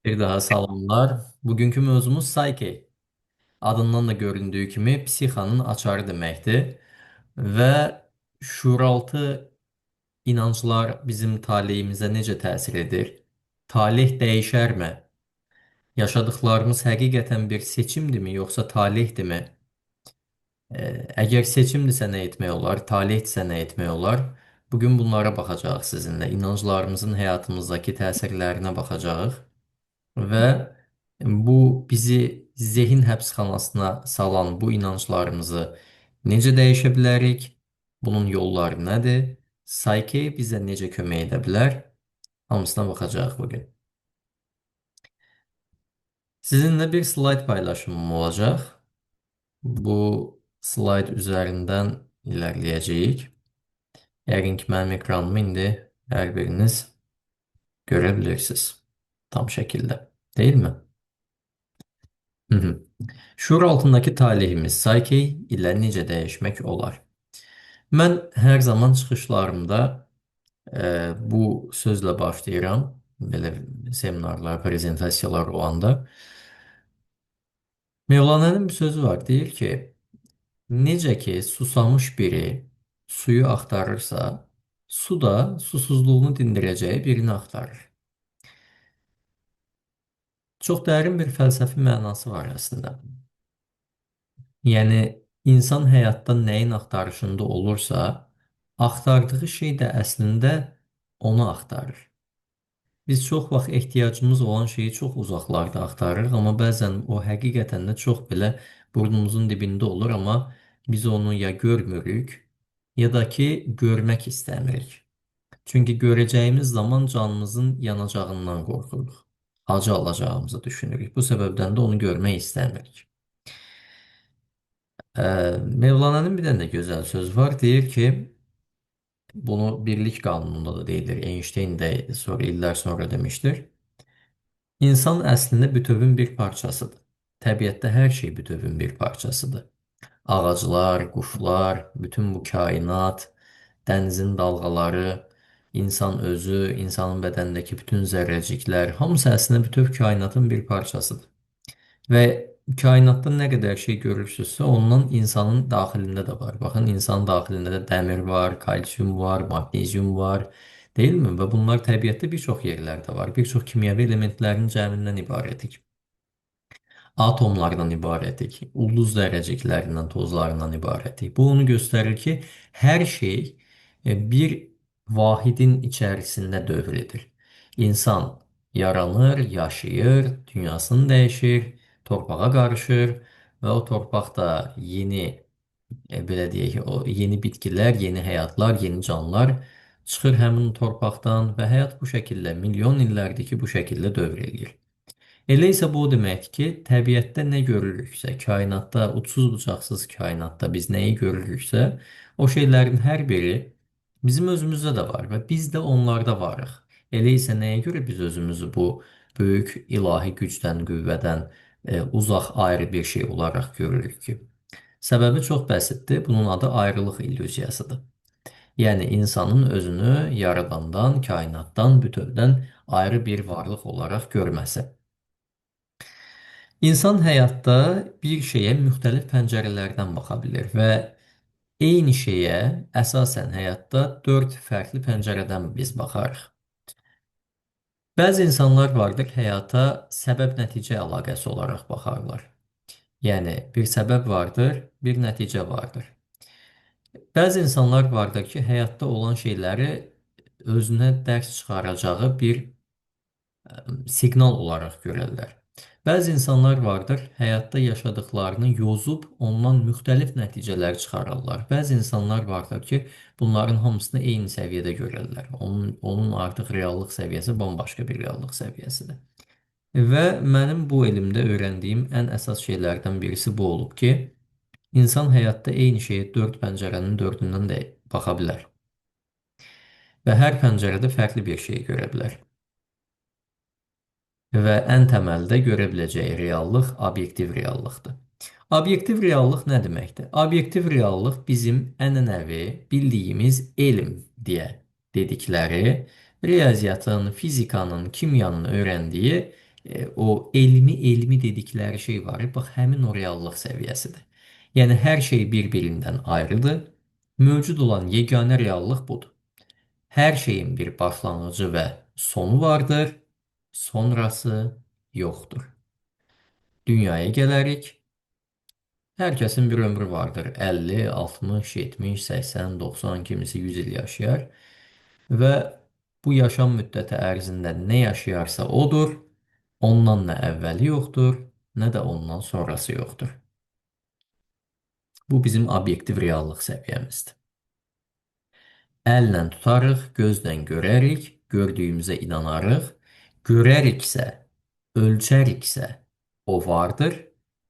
Bir daha salamlar. Bugünkü mövzumuz Psyche. Adından da göründüğü kimi psixanın açarı deməkdir. Və şuuraltı inanclar bizim taleyimizə necə təsir edir? Taleh dəyişərmi? Yaşadıklarımız həqiqətən bir seçimdirmi, yoxsa talehdirmi? Əgər seçimdirsə nə etmək olar? Talehdirsə nə etmək olar? Bugün bunlara baxacağıq sizinlə. İnanclarımızın həyatımızdakı təsirlərinə baxacağıq. Və bu bizi zehin həbsxanasına salan bu inanclarımızı necə dəyişə bilərik? Bunun yolları nədir? Psyche bizə necə kömək edə bilər? Hamısına baxacağıq bugün. Sizinlə bir slayd paylaşımım olacaq. Bu slayd üzərindən ilerləyəcəyik. Yəqin ki, mənim ekranımı indi hər biriniz görə bilirsiniz. Tam şəkildə, deyilmi? Hı hı. Şuur altındakı talihimiz Psyche ilə necə dəyişmək olar? Mən hər zaman çıxışlarımda bu sözlə başlayıram. Belə seminarlar, prezentasiyalar olanda. Mevlana'nın bir sözü var. Deyir ki, necə ki susamış biri suyu axtarırsa, su da susuzluğunu dindirəcəyi birini axtarır. Çox dərin bir fəlsəfi mənası var əslində. Yəni, insan həyatda nəyin axtarışında olursa, axtardığı şey də əslində onu axtarır. Biz çox vaxt ehtiyacımız olan şeyi çox uzaqlarda axtarırıq, amma bəzən o həqiqətən də çox belə burnumuzun dibində olur, amma biz onu ya görmürük, ya da ki, görmək istəmirik. Çünki görəcəyimiz zaman canımızın yanacağından qorxuruq. Acı alacağımızı düşünürük. Bu səbəbdən də onu görmək istəmirik. Mevlana'nın bir dənə də gözəl söz var. Deyir ki, bunu birlik qanununda da deyilir. Einstein də sonra illər sonra demişdir. İnsan əslində bütövün bir parçasıdır. Təbiətdə hər şey bütövün bir parçasıdır. Ağaclar, quşlar, bütün bu kainat, dənizin dalğaları, insan özü, insanın bədənindəki bütün zərrəciklər, hamısı əslində bütöv kainatın bir parçasıdır. Və kainatda nə qədər şey görürsünüzsə, ondan insanın daxilində də var. Baxın, insanın daxilində də dəmir var, kalsium var, magnezium var, deyilmi? Və bunlar təbiətdə bir çox yerlərdə var. Bir çox kimyəvi elementlərin cəmindən ibarətik. Atomlardan ibarətik, ulduz zərrəciklərindən, tozlarından ibarətik. Bu onu göstərir ki, hər şey bir vahidin içərisində dövr edir. İnsan yaranır, yaşayır, dünyasını dəyişir, torpağa qarışır və o torpaqda yeni, belə deyək, o yeni bitkilər, yeni həyatlar, yeni canlılar çıxır həmin torpaqdan və həyat bu şəkildə milyon illərdir ki, bu şəkildə dövr edir. Elə isə bu o deməkdir ki, təbiətdə nə görürüksə, kainatda, uçsuz-bucaqsız kainatda biz nəyi görürüksə, o şeylərin hər biri bizim özümüzdə də var və biz də onlarda varıq. Elə isə nəyə görə biz özümüzü bu böyük ilahi gücdən, qüvvədən uzaq ayrı bir şey olaraq görürük ki? Səbəbi çox bəsitdir. Bunun adı ayrılıq illüziyasıdır. Yəni insanın özünü yaradandan, kainatdan, bütövdən ayrı bir varlıq olaraq görməsi. İnsan həyatda bir şeyə müxtəlif pəncərələrdən baxa bilir və eyni şeyə əsasən həyatda dörd fərqli pəncərədən biz baxarıq. Bəzi insanlar vardır, həyata səbəb-nəticə əlaqəsi olaraq baxarlar. Yəni, bir səbəb vardır, bir nəticə vardır. Bəzi insanlar vardır ki, həyatda olan şeyləri özünə dərs çıxaracağı bir siqnal olaraq görərlər. Bəzi insanlar vardır, həyatda yaşadıklarını yozub ondan müxtəlif nəticələr çıxarırlar. Bəzi insanlar vardır ki, bunların hamısını eyni səviyyədə görürlər. Onun artıq reallıq səviyyəsi bambaşqa bir reallıq səviyyəsidir. Və mənim bu elmdə öyrəndiyim ən əsas şeylərdən birisi bu olub ki, insan həyatda eyni şeyə dörd pəncərənin dördündən də baxa bilər. Və hər pəncərədə fərqli bir şey görə bilər. Və ən təməldə görə biləcəyi reallıq obyektiv reallıqdır. Obyektiv reallıq nə deməkdir? Obyektiv reallıq bizim ənənəvi bildiyimiz elm deyə dedikləri riyaziyyatın, fizikanın, kimyanın öyrəndiyi O elmi dedikləri şey var. Bax, həmin o reallıq səviyyəsidir. Yəni hər şey bir-birindən ayrıdır. Mövcud olan yeganə reallıq budur. Hər şeyin bir başlanğıcı və sonu vardır, sonrası yoxdur. Dünyaya gələrik. Hər kəsin bir ömrü vardır. 50, 60, 70, 80, 90, kimisi 100 il yaşayar və bu yaşam müddəti ərzində nə yaşayarsa odur, ondan nə əvvəli yoxdur, nə də ondan sonrası yoxdur. Bu bizim obyektiv reallıq səviyyəmizdir. Əllə tutarıq, gözlə görərik, gördüyümüzə inanarıq, görəriksə, ölçəriksə, o vardır,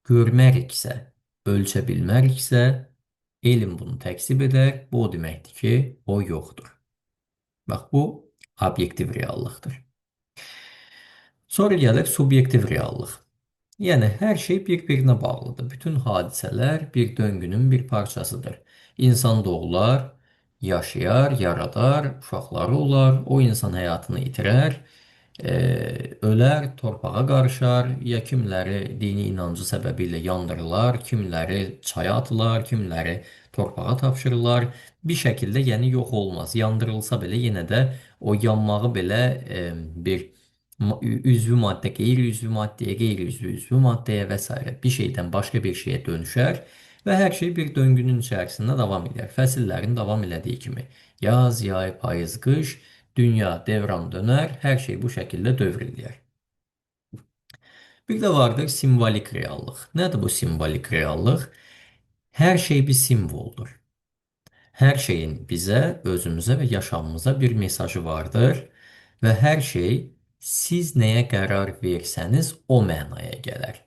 görməriksə, ölçə bilməriksə, elm bunu təksib edər, bu o deməkdir ki, o yoxdur. Bax, bu obyektiv reallıqdır. Sonra gəlir subyektiv reallıq. Yəni, hər şey bir-birinə bağlıdır. Bütün hadisələr bir döngünün bir parçasıdır. İnsan doğular, yaşayar, yaradar, uşaqları olar, o insan həyatını itirər, ölər, torpağa qarışar, ya kimləri dini inancı səbəbilə yandırırlar, kimləri çaya atılar, kimləri torpağa tapşırırlar. Bir şəkildə, yəni yox olmaz. Yandırılsa belə yenə də o yanmağı belə bir üzvü maddə qeyri-üzvü maddəyə, qeyri-üzvü üzvü maddəyə və s. bir şeydən başqa bir şeyə dönüşər və hər şey bir döngünün içərisində davam edir. Fəsillərin davam elədiyi kimi yaz, yay, payız, qış, dünya devran dönər, hər şey bu şəkildə dövr eləyər. Bir də vardır simvolik reallıq. Nədir bu simvolik reallıq? Hər şey bir simvoldur. Hər şeyin bizə, özümüzə və yaşamımıza bir mesajı vardır və hər şey siz nəyə qərar versəniz o mənaya gələr.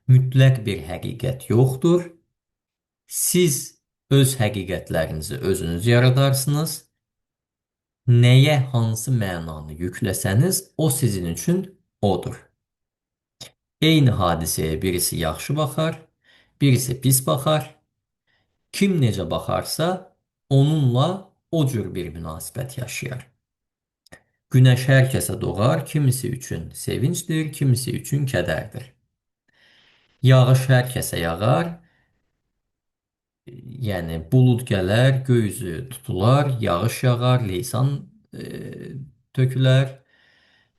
Mütləq bir həqiqət yoxdur. Siz öz həqiqətlərinizi özünüz yaradarsınız. Nəyə hansı mənanı yükləsəniz o sizin üçün odur. Eyni hadisəyə birisi yaxşı baxar, birisi pis baxar. Kim necə baxarsa, onunla o cür bir münasibət yaşayar. Günəş hər kəsə doğar, kimisi üçün sevincdir, kimisi üçün kədərdir. Yağış hər kəsə yağar, yəni bulud gələr, göy üzü tutular, yağış yağar, leysan tökülər.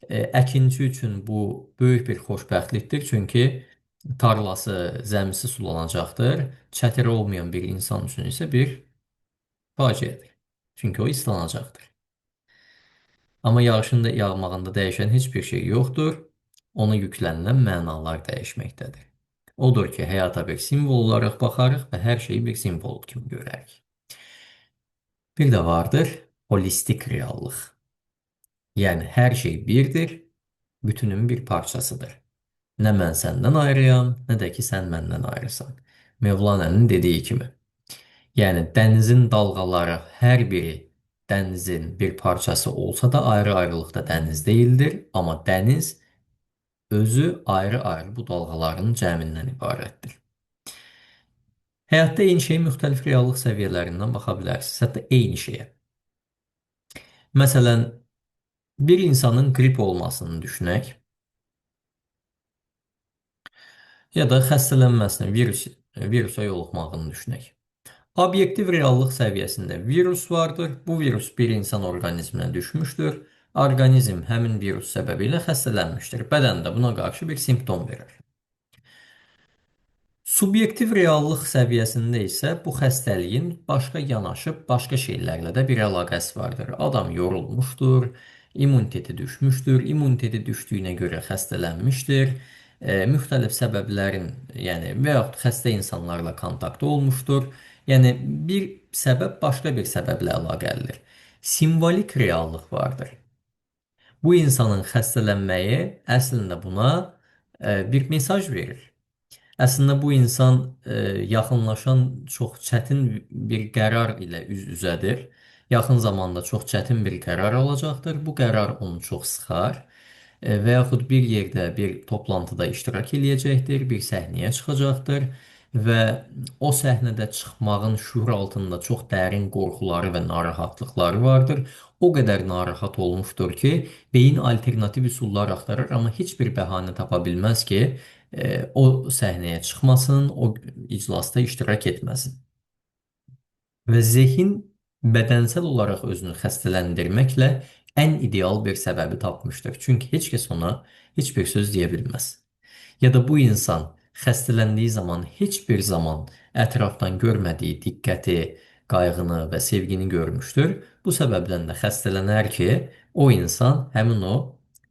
Əkinçi üçün bu böyük bir xoşbəxtlikdir, çünki tarlası, zəmisi sulanacaqdır. Çətiri olmayan bir insan üçün isə bir faciədir. Çünki o islanacaqdır. Amma yağışın da yağmağında dəyişən heç bir şey yoxdur. Ona yüklənilən mənalar dəyişməkdədir. Odur ki, həyata bir simvol olaraq baxarıq və hər şeyi bir simvol kimi görərik. Bir də vardır holistik reallıq. Yəni, hər şey birdir, bütünün bir parçasıdır. Nə mən səndən ayrıyam, nə də ki, sən məndən ayrısan. Mevlana'nın dediyi kimi. Yəni, dənizin dalğaları hər biri dənizin bir parçası olsa da ayrı-ayrılıqda dəniz deyildir. Amma dəniz özü ayrı-ayrı bu dalğaların cəmindən ibarətdir. Həyatda eyni şeyə müxtəlif reallıq səviyyələrindən baxa bilərsiniz. Hətta eyni şeyə. Məsələn, bir insanın qrip olmasını düşünək, ya da xəstələnməsini, virusa yoluxmağını düşünək. Obyektiv reallıq səviyyəsində virus vardır. Bu virus bir insan orqanizminə düşmüşdür. Orqanizm həmin virus səbəbilə xəstələnmişdir. Bədən də buna qarşı bir simptom verir. Subyektiv reallıq səviyyəsində isə bu xəstəliyin başqa yanaşıb başqa şeylərlə də bir əlaqəsi vardır. Adam yorulmuşdur, immuniteti düşmüşdür, immuniteti düşdüyünə görə xəstələnmişdir. Müxtəlif səbəblərin, yəni və yaxud xəstə insanlarla kontaktda olmuşdur. Yəni bir səbəb başqa bir səbəblə əlaqəlidir. Simvolik reallıq vardır. Bu insanın xəstələnməyi əslində buna bir mesaj verir. Əslində bu insan yaxınlaşan çox çətin bir qərar ilə üz-üzədir. Yaxın zamanda çox çətin bir qərar alacaqdır. Bu qərar onu çox sıxar və yaxud bir yerdə bir toplantıda iştirak eləyəcəkdir, bir səhnəyə çıxacaqdır. və o səhnədə çıxmağın şüur altında çox dərin qorxuları və narahatlıqları vardır. O qədər narahat olmuşdur ki, beyin alternativ üsullar axtarır, amma heç bir bəhanə tapa bilməz ki, o səhnəyə çıxmasın, o iclasda iştirak etməsin. Və zehin bədənsel olaraq özünü xəstələndirməklə ən ideal bir səbəbi tapmışdır. Çünki heç kəs ona heç bir söz deyə bilməz. Ya da bu insan xəstələndiyi zaman heç bir zaman ətrafdan görmədiyi diqqəti, qayğını və sevgini görmüşdür. Bu səbəbdən də xəstələnər ki, o insan həmin o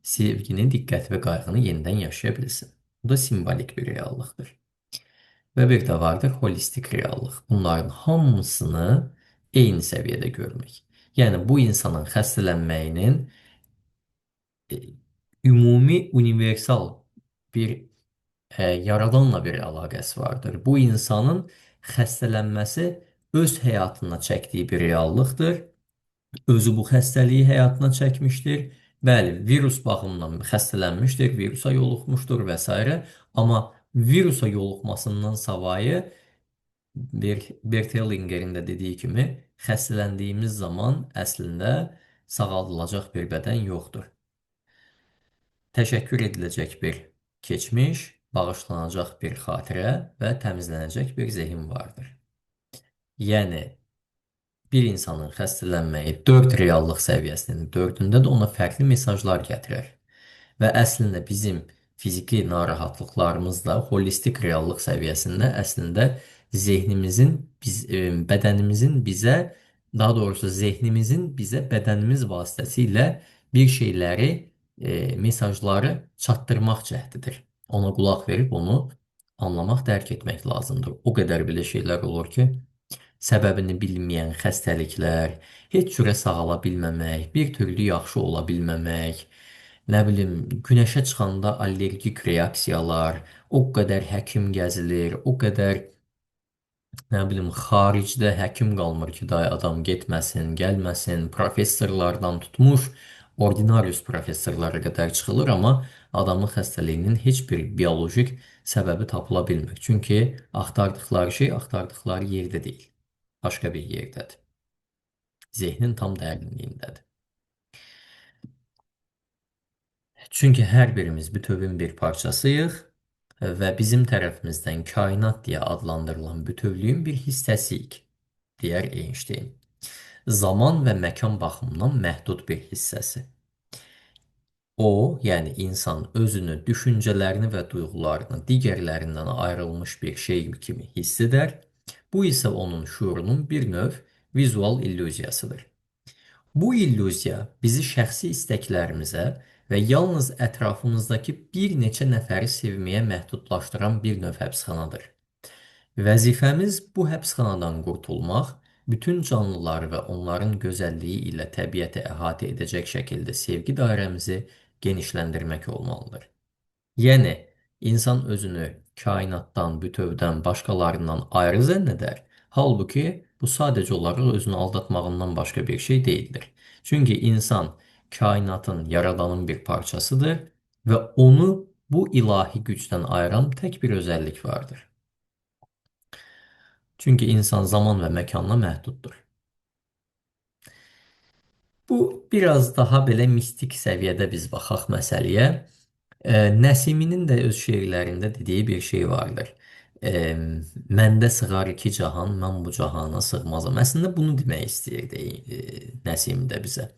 sevgini, diqqəti və qayğını yenidən yaşaya bilsin. Bu da simvolik bir reallıqdır. Və bir də vardır holistik reallıq. Bunların hamısını eyni səviyyədə görmək. Yəni bu insanın xəstələnməyinin e, ümumi, universal bir yaradanla bir əlaqəsi vardır. Bu insanın xəstələnməsi öz həyatına çəkdiyi bir reallıqdır. Özü bu xəstəliyi həyatına çəkmişdir. Bəli, virus baxımından xəstələnmişdir, virusa yoluxmuşdur və s. Amma virusa yoluxmasından savayı Bertelingerin də dediyi kimi xəstələndiyimiz zaman əslində sağaldılacaq bir bədən yoxdur. Təşəkkür ediləcək bir keçmiş, bağışlanacaq bir xatirə və təmizlənəcək bir zehin vardır. Yəni, bir insanın xəstələnməyi 4 reallıq səviyyəsinin 4-ündə də ona fərqli mesajlar gətirər. Və əslində bizim fiziki narahatlıqlarımız da holistik reallıq səviyyəsində əslində zehnimizin, bədənimizin bizə, daha doğrusu zehnimizin bizə bədənimiz vasitəsilə bir şeyləri, mesajları çatdırmaq cəhdidir. Ona qulaq verib onu anlamaq, dərk etmək lazımdır. O qədər belə şeylər olur ki, səbəbini bilməyən xəstəliklər, heç cürə sağala bilməmək, bir türlü yaxşı ola bilməmək, nə bilim, günəşə çıxanda allergik reaksiyalar, o qədər həkim gəzilir, o qədər, nə bilim, xaricdə həkim qalmır ki, day adam getməsin, gəlməsin, professorlardan tutmuş, ordinarius professorlara qədər çıxılır, amma adamın xəstəliyinin heç bir biolojik səbəbi tapıla bilmir. Çünki axtardıqları şey axtardıqları yerdə deyil, başqa bir yerdədir. Zehnin tam dərinliyindədir. Çünki hər birimiz bütövün bir parçasıyıq və bizim tərəfimizdən kainat deyə adlandırılan bütövlüyün bir hissəsiyik, deyər Einstein. Zaman və məkan baxımından məhdud bir hissəsi. O, yəni insan özünü, düşüncələrini və duyğularını digərlərindən ayrılmış bir şey kimi hiss edər. Bu isə onun şuurunun bir növ vizual illüziyasıdır. Bu illüziya bizi şəxsi istəklərimizə və yalnız ətrafımızdakı bir neçə nəfəri sevməyə məhdudlaşdıran bir növ həbsxanadır. Vəzifəmiz bu həbsxanadan qurtulmaq, bütün canlıları və onların gözəlliyi ilə təbiəti əhatə edəcək şəkildə sevgi dairəmizi genişləndirmək olmalıdır. Yəni, insan özünü kainatdan, bütövdən, başqalarından ayrı zənn edər. Halbuki, bu sadəcə olaraq özünü aldatmağından başqa bir şey deyildir. Çünki insan kainatın, yaradanın bir parçasıdır və onu bu ilahi gücdən ayıran tək bir özəllik vardır. Çünki insan zaman və məkanla məhduddur. Bu, biraz daha belə mistik səviyyədə biz baxaq məsələyə. Nəsiminin də öz şeirlərində dediyi bir şey vardır. E, Məndə sığar iki cahan, mən bu cahana sığmazam. Əslində bunu demək istəyirdi Nəsim də bizə.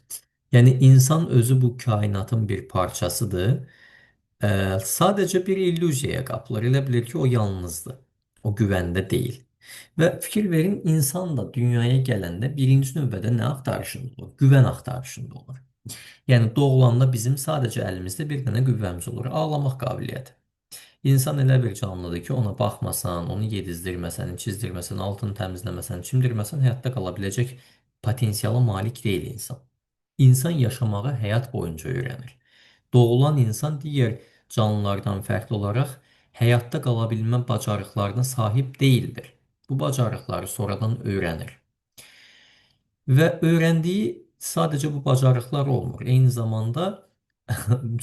Yəni insan özü bu kainatın bir parçasıdır. Sadəcə bir illüziyaya qapılır. Elə bilir ki, o yalnızdır. O güvəndə deyil. Və fikir verin, insan da dünyaya gələndə birinci növbədə nə axtarışında olur? Güvən axtarışında olur. Yəni doğulanda bizim sadəcə əlimizdə bir dənə qüvvəmiz olur, ağlamaq qabiliyyəti. İnsan elə bir canlıdır ki, ona baxmasan, onu yedizdirməsən, çizdirməsən, altını təmizləməsən, çimdirməsən, həyatda qala biləcək potensiala malik deyil insan. İnsan yaşamağı həyat boyunca öyrənir. Doğulan insan digər canlılardan fərqli olaraq həyatda qala bilmə bacarıqlarına sahib deyildir. Bu bacarıqları sonradan öyrənir. Və öyrəndiyi sadəcə bu bacarıqlar olmur. Eyni zamanda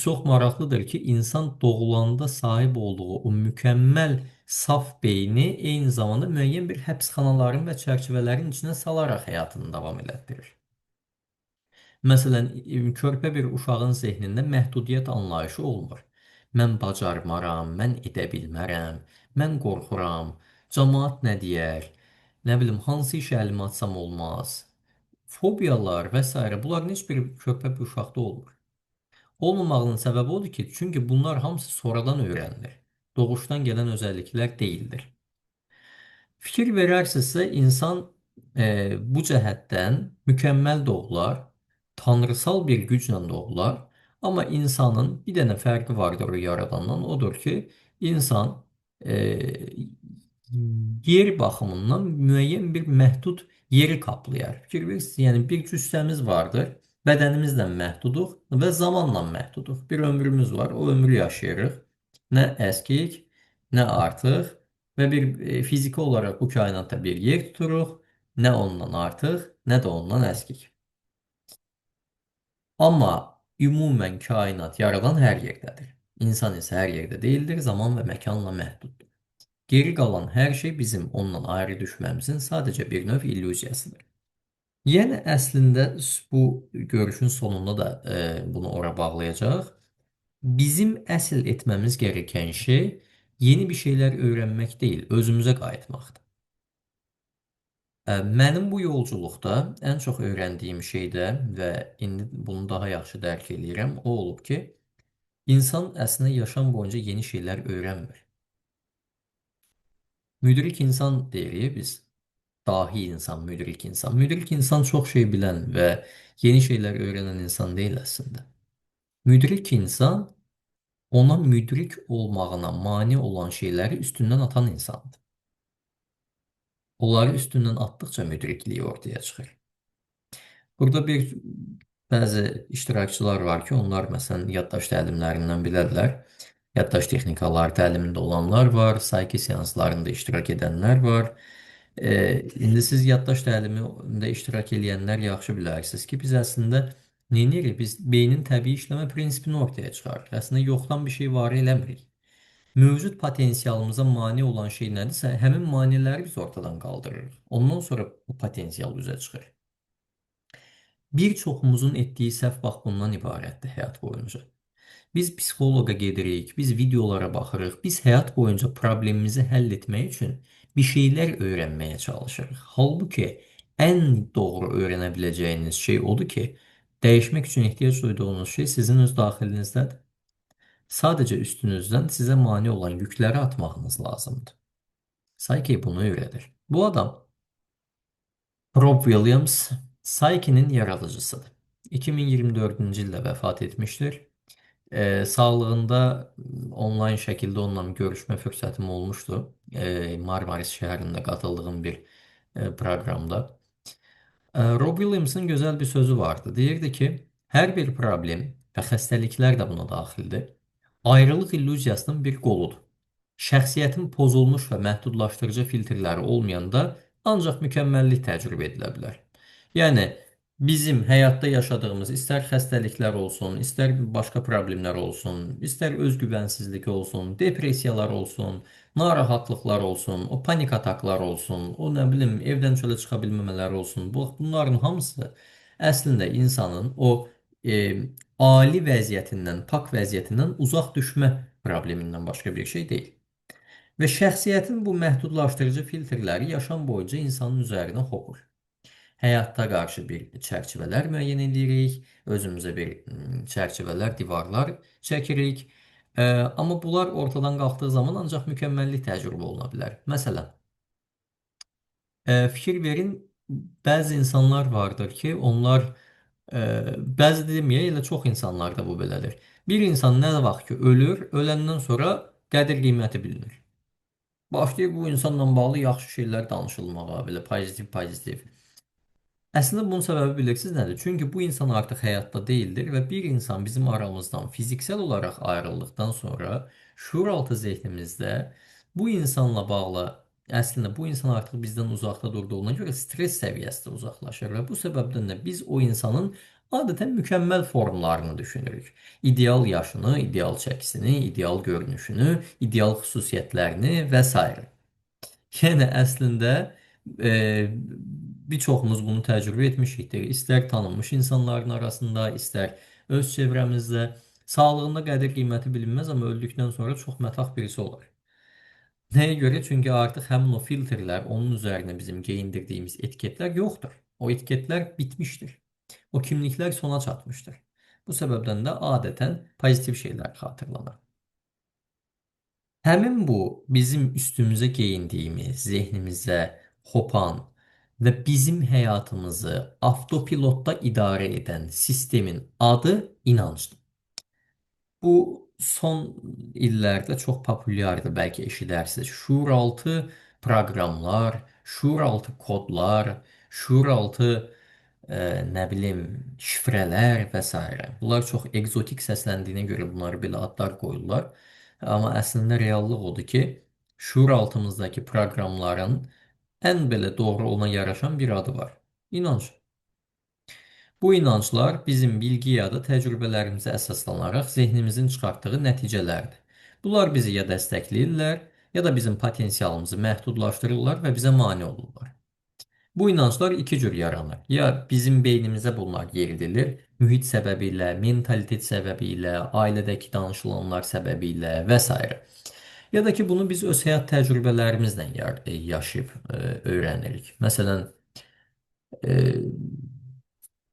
çox maraqlıdır ki, insan doğulanda sahib olduğu o mükəmməl Saf beyni eyni zamanda müəyyən bir həbsxanaların və çərçivələrin içinə salaraq həyatını davam elətdirir. Məsələn, körpə bir uşağın zehnində məhdudiyyət anlayışı olmur. Mən bacarmaram, mən edə bilmərəm, mən qorxuram, cəmaət nə deyər, nə bilim, hansı işə əlimi atsam olmaz. Fobiyalar və s. bunların heç bir körpə bir uşaqda olmur. Olmamağının səbəbi odur ki, çünki bunlar hamısı sonradan öyrənilir. Doğuşdan gələn özəlliklər deyildir. Fikir verərsinizsə, insan bu cəhətdən mükəmməl doğular, tanrısal bir güclə doğular, amma insanın bir dənə fərqi vardır o yaradandan, odur ki, insan e, yer baxımından müəyyən bir məhdud yeri kaplayar. Fikir verirsiniz, yəni bir cüssəmiz vardır, bədənimizlə məhduduq və zamanla məhduduq. Bir ömrümüz var, o ömrü yaşayırıq. Nə əskik, nə artıq. Və bir fiziki olaraq bu kainatda bir yer tuturuq. Nə ondan artıq, nə də ondan əskik. Amma ümumən kainat yaradan hər yerdədir. İnsan isə hər yerdə deyildir, zaman və məkanla məhduddur. Geri qalan hər şey bizim ondan ayrı düşməmizin sadəcə bir növ illüziyasıdır. Yəni əslində bu görüşün sonunda da bunu ora bağlayacaq. Bizim əsl etməmiz gerəkən şey yeni bir şeylər öyrənmək deyil, özümüzə qayıtmaqdır. Mənim bu yolculuqda ən çox öyrəndiyim şey də və indi bunu daha yaxşı dərk eləyirəm, o olub ki, insan əslində yaşam boyunca yeni şeylər öyrənmir. Müdrik insan deyirik biz. Dahi insan, müdrik insan. Müdrik insan çox şey bilən və yeni şeylər öyrənən insan deyil əslində. Müdrik insan ona müdrik olmağına mane olan şeyləri üstündən atan insandır. Onları üstündən atdıqca müdrikliyi ortaya çıxır. Burada bəzi iştirakçılar var ki, onlar məsələn yaddaş təlimlərindən bilərlər. Yaddaş texnikaları təlimində olanlar var, sayki seanslarında iştirak edənlər var. İndi siz yaddaş təlimində iştirak edənlər yaxşı bilərsiniz ki, biz əslində nə edirik? Biz beynin təbii işləmə prinsipini ortaya çıxarırıq. Əslində yoxdan bir şey var eləmirik. Mövcud potensialımıza mane olan şey nədirsə, həmin maneləri biz ortadan qaldırırıq. Ondan sonra bu potensial üzə çıxır. Bir çoxumuzun etdiyi səhv bax bundan ibarətdir həyat boyunca. Biz psixoloqa gedirik, biz videolara baxırıq, biz həyat boyunca problemimizi həll etmək üçün bir şeylər öyrənməyə çalışırıq. Halbuki ən doğru öyrənə biləcəyiniz şey odur ki, dəyişmək üçün ehtiyac duyduğunuz şey sizin öz daxilinizdədir. Sadəcə üstünüzdən sizə mane olan yükləri atmağınız lazımdır. Psyche bunu öyrədir. Bu adam Rob Williams Psyche'nin yaradıcısıdır. 2024-cü ildə vəfat etmişdir. Sağlığında onlayn şəkildə onunla görüşmə fürsətim olmuşdu. Marmaris şəhərində qatıldığım bir proqramda. Rob Williams'ın gözəl bir sözü vardı. Deyirdi ki, hər bir problem və xəstəliklər də buna daxildir. Ayrılıq illüziyasının bir qoludur. Şəxsiyyətin pozulmuş və məhdudlaşdırıcı filtrləri olmayanda ancaq mükəmməllik təcrübə edilə bilər. Yəni, bizim həyatda yaşadığımız istər xəstəliklər olsun, istər başqa problemlər olsun, istər özgüvənsizlik olsun, depressiyalar olsun, narahatlıqlar olsun, o panik ataklar olsun, o nə bilim evdən çölə çıxa bilməmələr olsun. Bunların hamısı əslində insanın o ali vəziyyətindən, pak vəziyyətindən uzaq düşmə problemindən başqa bir şey deyil. Və şəxsiyyətin bu məhdudlaşdırıcı filtrləri yaşam boyunca insanın üzərinə hopur. Həyatda qarşı bir çərçivələr müəyyən edirik, özümüzə bir çərçivələr, divarlar çəkirik. Amma bunlar ortadan qalxdığı zaman ancaq mükəmməllik təcrübə oluna bilər. Məsələn, fikir verin, bəzi insanlar vardır ki, onlar bəzi deməyək, elə çox insanlarda bu belədir. Bir insan nə vaxt ki ölür, öləndən sonra qədir qiyməti bilinir. Başlayır bu insanla bağlı yaxşı şeylər danışılmağa, belə pozitiv. Əslində bunun səbəbi bilirsiniz nədir? Çünki bu insan artıq həyatda deyildir və bir insan bizim aramızdan fiziksel olaraq ayrıldıqdan sonra şuuraltı zehnimizdə bu insanla bağlı əslində bu insan artıq bizdən uzaqda durduğuna görə stres səviyyəsi də uzaqlaşır və bu səbəbdən də biz o insanın Adətən mükəmməl formlarını düşünürük. İdeal yaşını, ideal çəkisini, ideal görünüşünü, ideal xüsusiyyətlərini və s. Yəni əslində e, bir çoxumuz bunu təcrübə etmişikdir. İstər tanınmış insanların arasında, istər öz çevrəmizdə sağlığında qədir-qiyməti bilinməz, amma öldükdən sonra çox mətah birisi olar. Nəyə görə? Çünki artıq həmin o filtrlər, onun üzərinə bizim geyindirdiyimiz etiketlər yoxdur. O etiketlər bitmişdir. O kimliklər sona çatmışdır. Bu səbəbdən də adətən pozitiv şeylər xatırlanır. Həmin bu bizim üstümüzə geyindiyimiz, zehnimizə hopan və bizim həyatımızı avtopilotda idarə edən sistemin adı inancdır. Bu son illərdə çox populyardır, bəlkə eşidərsiniz. Şuuraltı proqramlar, şuuraltı kodlar, şuuraltı nə bilim şifrələr və s. Bunlar çox egzotik səsləndiyinə görə bunları belə adlar qoyurlar. Amma əslində reallıq odur ki, şuuraltımızdakı proqramların ən belə doğru ona yaraşan bir adı var. İnanc. Bu inanclar bizim bilgi ya da təcrübələrimizə əsaslanaraq zehnimizin çıxartdığı nəticələrdir. Bunlar bizi ya dəstəkləyirlər, ya da bizim potensialımızı məhdudlaşdırırlar və bizə mane olurlar. Bu inanclar iki cür yaranır. Ya bizim beynimizə bunlar yeridilir, mühit səbəbilə, mentalitet səbəbilə, ailədəki danışılanlar səbəbilə və s. Ya da ki, bunu biz öz həyat təcrübələrimizlə yaşayıb öyrənirik. Məsələn, e,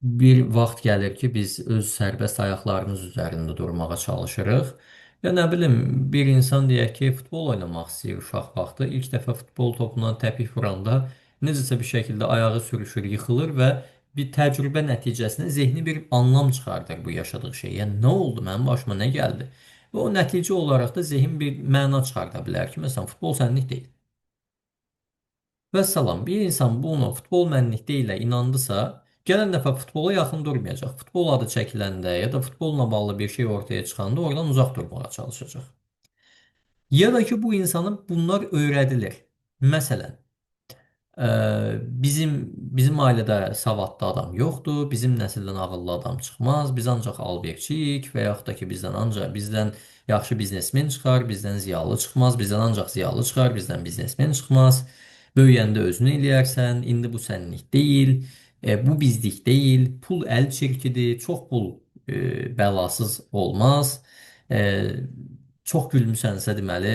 bir vaxt gəlir ki, biz öz sərbəst ayaqlarımız üzərində durmağa çalışırıq. Ya nə bilim, bir insan deyək ki, futbol oynamaq istəyir uşaq vaxtı. İlk dəfə futbol topuna təpik vuranda necəsə bir şəkildə ayağı sürüşür, yıxılır və bir təcrübə nəticəsində zehni bir anlam çıxardır bu yaşadığı şey. Yəni nə oldu, mənim başıma nə gəldi? Və o nəticə olaraq da zehin bir məna çıxarda bilər ki, məsələn, futbol sənlik deyil. Vəssalam, bir insan bunu futbol mənlikdə ilə inandısa, gələn dəfə futbola yaxın durmayacaq. Futbol adı çəkiləndə ya da futbolla bağlı bir şey ortaya çıxanda oradan uzaq durmağa çalışacaq. Ya da ki, bu insana bunlar öyrədilir. Məsələn, bizim ailədə savadlı adam yoxdur, bizim nəsildən ağıllı adam çıxmaz, biz ancaq alverçiyik və yaxud da ki, bizdən yaxşı biznesmen çıxar, bizdən ziyalı çıxmaz, bizdən ancaq ziyalı çıxar, bizdən biznesmen çıxmaz. Böyüyəndə özünü eləyərsən, indi bu sənlik deyil, bu bizlik deyil, pul əl çirkidir, çox pul bəlasız olmaz. E, Çox gülmüsənsə deməli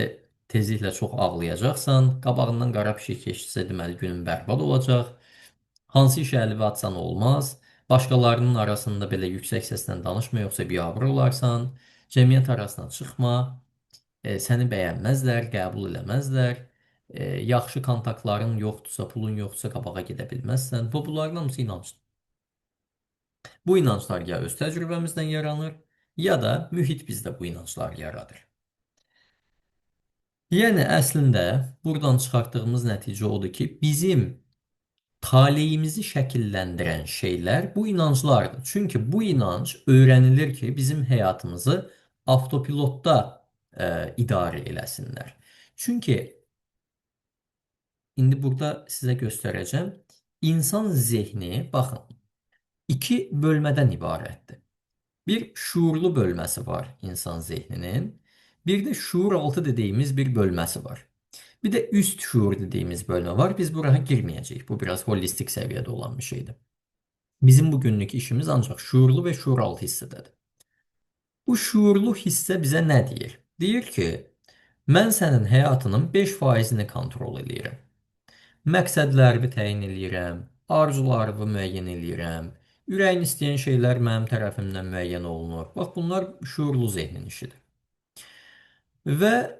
tezliklə çox ağlayacaqsan. Qabağından qara pişik keçsə deməli günün bərbad olacaq. Hansı işə əlvi atsan olmaz. Başqalarının arasında belə yüksək səslə danışma, yoxsa biabır olarsan. Cəmiyyət arasına çıxma. Səni bəyənməzlər, qəbul eləməzlər. Yaxşı kontaktların yoxdursa, pulun yoxdursa qabağa gedə bilməzsən. Bu bunların hamısı inancdır. Bu inanclar ya öz təcrübəmizdən yaranır, ya da mühit bizdə bu inanclar yaradır. Yəni əslində buradan çıxartdığımız nəticə odur ki, bizim taleyimizi şəkilləndirən şeylər bu inanclardır. Çünki bu inanc öyrənilir ki, bizim həyatımızı avtopilotda idarə eləsinlər. Çünki indi burada sizə göstərəcəm. İnsan zehni, baxın, iki bölmədən ibarətdir. Bir şuurlu bölməsi var insan zehninin. Bir də şuur altı dediyimiz bir bölməsi var. Bir də üst şuur dediyimiz bölmə var. Biz buraya girməyəcəyik. Bu biraz holistik səviyyədə olan bir şeydir. Bizim bugünlük işimiz ancaq şuurlu və şuur altı hissədədir. Bu şuurlu hissə bizə nə deyir? Deyir ki, mən sənin həyatının 5%-ni kontrol edirəm. Məqsədlərimi təyin eləyirəm, arzularımı müəyyən eləyirəm, ürəyin istəyən şeylər mənim tərəfimdən müəyyən olunur. Bax, bunlar şuurlu zehnin işidir. Və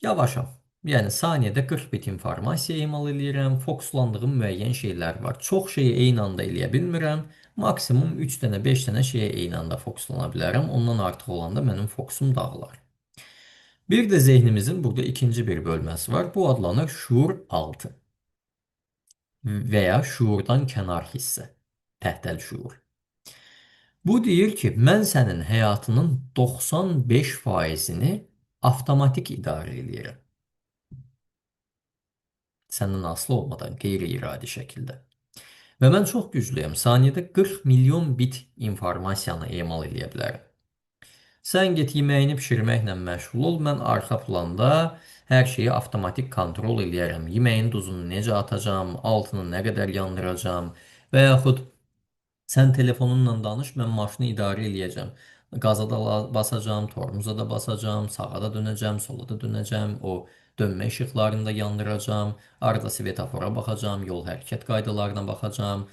yavaşam. Yəni saniyədə 40 bit informasiya emal eləyirəm, fokuslandığım müəyyən şeylər var. Çox şeyi eyni anda eləyə bilmirəm. Maksimum 3 dənə, 5 dənə şeyə eyni anda fokuslana bilərəm. Ondan artıq olanda mənim fokusum dağılar. Bir də zehnimizin burada ikinci bir bölməsi var. Bu adlanır şuur altı və ya şuurdan kənar hissə, təhtəl şuur. Bu deyir ki, mən sənin həyatının 95%-ni avtomatik idarə edirəm. Səndən asılı olmadan, qeyri-iradi şəkildə. Və mən çox güclüyəm. Saniyədə 40 milyon bit informasiyanı emal edə bilərəm. Sən get yeməyini bişirməklə məşğul ol, mən arxa planda hər şeyi avtomatik kontrol eləyərəm. Yeməyin duzunu necə atacağam, altını nə qədər yandıracağam və yaxud sən telefonunla danış, mən maşını idarə eləyəcəm. Qaza da basacağım, tormuza da basacağım, sağa da dönəcəm, sola da dönəcəm, o dönmə işıqlarını da yandıracağım, arada svetofora baxacağım, yol hərəkət qaydalarına baxacağım,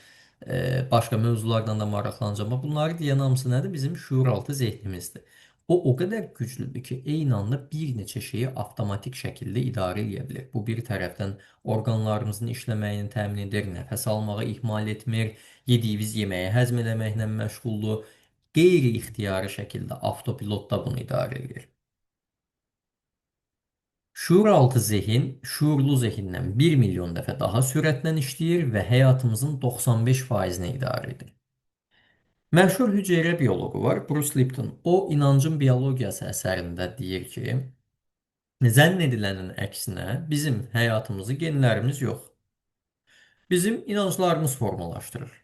başqa mövzulardan da maraqlanacağım. Amma bunları deyən hamısı nədir? Bizim şuuraltı zehnimizdir. O qədər güclüdür ki, eyni anda bir neçə şeyi avtomatik şəkildə idarə edə bilir. Bu bir tərəfdən orqanlarımızın işləməyini təmin edir, nəfəs almağı ihmal etmir, yediyimiz yeməyi həzm eləməklə məşğuldur. Qeyri-ixtiyari şəkildə avtopilotda bunu idarə edir. Şuuraltı zehin şuurlu zehindən 1 milyon dəfə daha sürətlə işləyir və həyatımızın 95%-ni idarə edir. Məşhur hüceyrə bioloqu var, Bruce Lipton. O, İnancın Biologiyası əsərində deyir ki, zənn edilənin əksinə bizim həyatımızı genlərimiz yox, bizim inanclarımız formalaşdırır.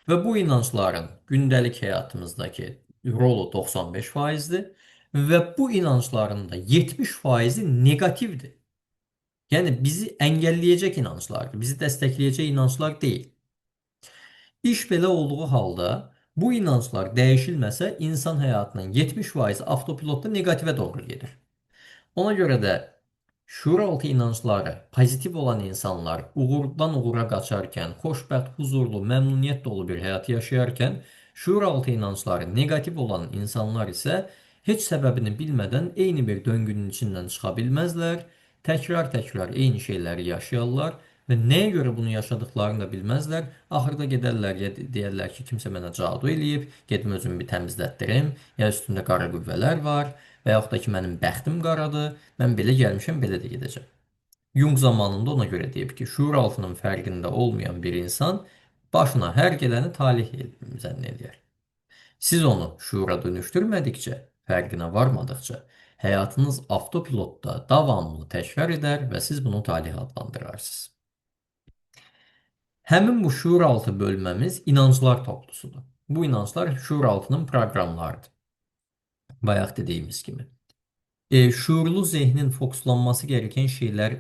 Və bu inancların gündəlik həyatımızdakı rolu 95%-dir və bu inancların da 70%-i negativdir. Yəni bizi əngəlləyəcək inanclardır, bizi dəstəkləyəcək inanclar deyil. İş belə olduğu halda bu inanclar dəyişilməsə insan həyatının 70%-i avtopilotda neqativə doğru gedir. Ona görə də şuuraltı inancları pozitiv olan insanlar uğurdan uğura qaçarkən, xoşbəxt, huzurlu, məmnuniyyət dolu bir həyat yaşayarkən, şuuraltı inancları neqativ olan insanlar isə heç səbəbini bilmədən eyni bir döngünün içindən çıxa bilməzlər, təkrar-təkrar eyni şeyləri yaşayarlar və nəyə görə bunu yaşadıklarını da bilməzlər. Axırda gedərlər, ya deyərlər ki, kimsə mənə cadu eləyib, gedim özümü bir təmizlətdirim, ya üstümdə qara qüvvələr var və yaxud da ki, mənim bəxtim qaradır, mən belə gəlmişəm, belə də gedəcəm. Jung zamanında ona görə deyib ki, şuur altının fərqində olmayan bir insan başına hər gələni talih zənn edir. Siz onu şuura dönüşdürmədikcə, fərqinə varmadıqca, həyatınız avtopilotda davamlı təkrar edər və siz bunu talih adlandırarsınız. Həmin bu şuuraltı bölməmiz inanclar toplusudur. Bu inanclar şuuraltının proqramlarıdır. Bayaq dediyimiz kimi. Şuurlu zehnin fokuslanması gereken şeyler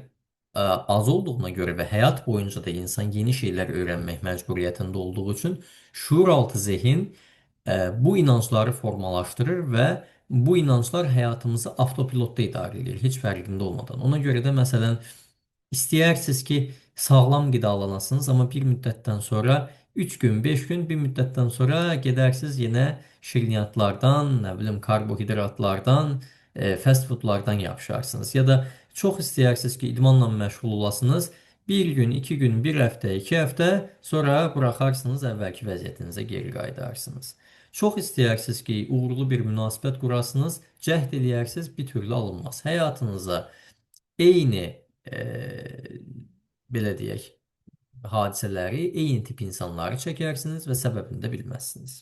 az olduğuna göre ve hayat boyunca da insan yeni şeyler öğrenmek mecburiyetinde olduğu için şuuraltı zihin bu inançları formalaştırır ve bu inançlar hayatımızı avtopilotta idarə edir, heç fərqində olmadan. Ona görə də məsələn İstəyirsiniz ki, sağlam qidalanasınız, amma bir müddətdən sonra 3 gün, 5 gün, bir müddətdən sonra gedərsiniz yenə şirniyyatlardan, nə bilim, karbohidratlardan, fast foodlardan yapışarsınız. Ya da çox istəyirsiniz ki, idmanla məşğul olasınız. Bir gün, 2 gün, bir həftə, 2 həftə sonra buraxarsınız, əvvəlki vəziyyətinizə geri qayıdarsınız. Çox istəyirsiniz ki, uğurlu bir münasibət qurasınız, cəhd eləyərsiniz, bir türlü alınmaz. Həyatınıza eyni belə deyək, hadisələri, eyni tip insanları çəkərsiniz və səbəbini də bilməzsiniz.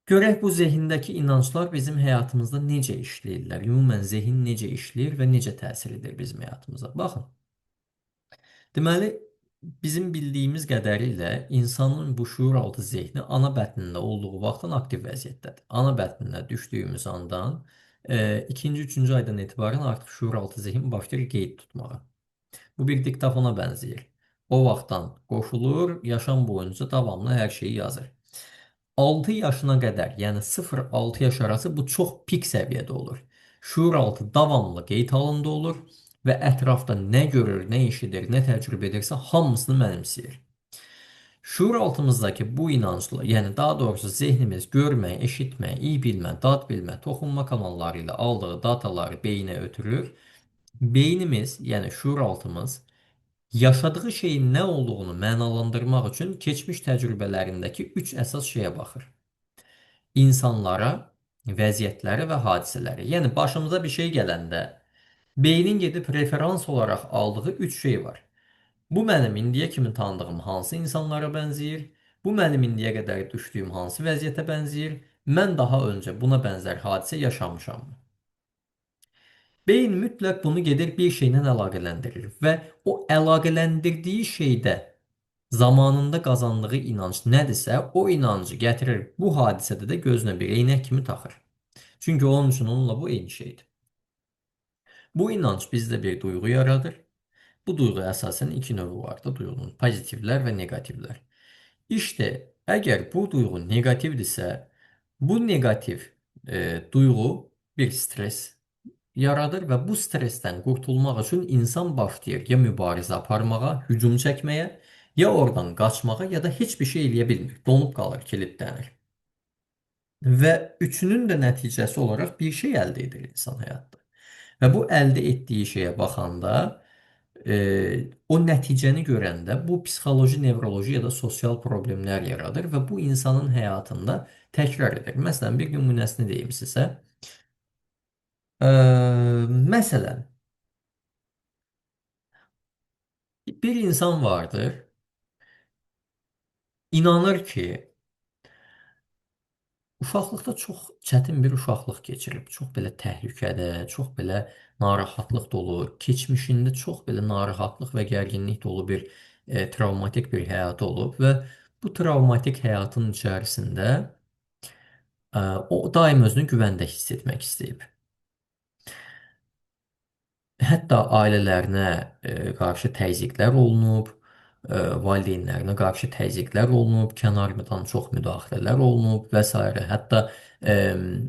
Görək bu zehindəki inanclar bizim həyatımızda necə işləyirlər? Ümumən zehin necə işləyir və necə təsir edir bizim həyatımıza? Baxın. Deməli, bizim bildiyimiz qədərilə insanın bu şuuraltı zehni ana bətnində olduğu vaxtdan aktiv vəziyyətdədir. Ana bətninə düşdüyümüz andan ikinci, üçüncü aydan etibarən artıq şuuraltı zehin başlayır qeyd tutmağa. Bu bir diktafona bənzəyir. O vaxtdan qoşulur, yaşam boyunca davamlı hər şeyi yazır. 6 yaşına qədər, yəni 0-6 yaş arası bu çox pik səviyyədə olur. Şuuraltı davamlı qeyd halında olur və ətrafda nə görür, nə eşidir, nə təcrübə edirsə hamısını mənimsəyir. Şuuraltımızdakı bu inanclı, yəni daha doğrusu zehnimiz görmək, eşitmək, iyi bilmə, dad bilmə, toxunma kanalları ilə aldığı dataları beyinə ötürür. Beynimiz, yəni şuuraltımız yaşadığı şeyin nə olduğunu mənalandırmaq üçün keçmiş təcrübələrindəki 3 əsas şeyə baxır. İnsanlara, vəziyyətlərə və hadisələrə. Yəni başımıza bir şey gələndə beynin gedib referans olaraq aldığı 3 şey var. Bu mənim indiyə kimi tanıdığım hansı insanlara bənzəyir? Bu mənim indiyə qədər düşdüyüm hansı vəziyyətə bənzəyir? Mən daha öncə buna bənzər hadisə yaşamışammı? Beyin mütləq bunu gedir bir şeylə əlaqələndirir və o əlaqələndirdiyi şeydə Zamanında qazandığı inanc nədirsə, o inancı gətirir bu hadisədə də gözünə bir eynək kimi taxır. Çünki onun üçün onunla bu eyni şeydir. Bu inanc bizdə bir duyğu yaradır. Bu duyğu əsasən iki növü vardır duyğunun. Pozitivlər və neqativlər. İşte əgər bu duyğu neqativdirsə, bu neqativ duyğu bir stres yaradır və bu stresdən qurtulmaq üçün insan başlayır ya mübarizə aparmağa, hücum çəkməyə, ya oradan qaçmağa, ya da heç bir şey eləyə bilmir. Donub qalır, kilitlənir. Və üçünün də nəticəsi olaraq bir şey əldə edir insan həyatda. Və bu əldə etdiyi şeyə baxanda, o nəticəni görəndə bu psixoloji, nevroloji ya da sosial problemlər yaradır və bu insanın həyatında təkrar edir. Məsələn, bir nümunəsini deyim sizə. Məsələn, bir insan vardır, inanır ki, uşaqlıqda çox çətin bir uşaqlıq keçirib, çox belə təhlükədə, çox belə narahatlıq dolu, keçmişində çox belə narahatlıq və gərginlik dolu bir travmatik bir həyatı olub və bu travmatik həyatın içərisində o daim özünü güvəndə hiss etmək istəyib. Hətta ailələrinə qarşı təzyiqlər olunub, valideynlərinə qarşı təzyiqlər olunub, kənardan çox müdaxilələr olunub və s. Hətta e,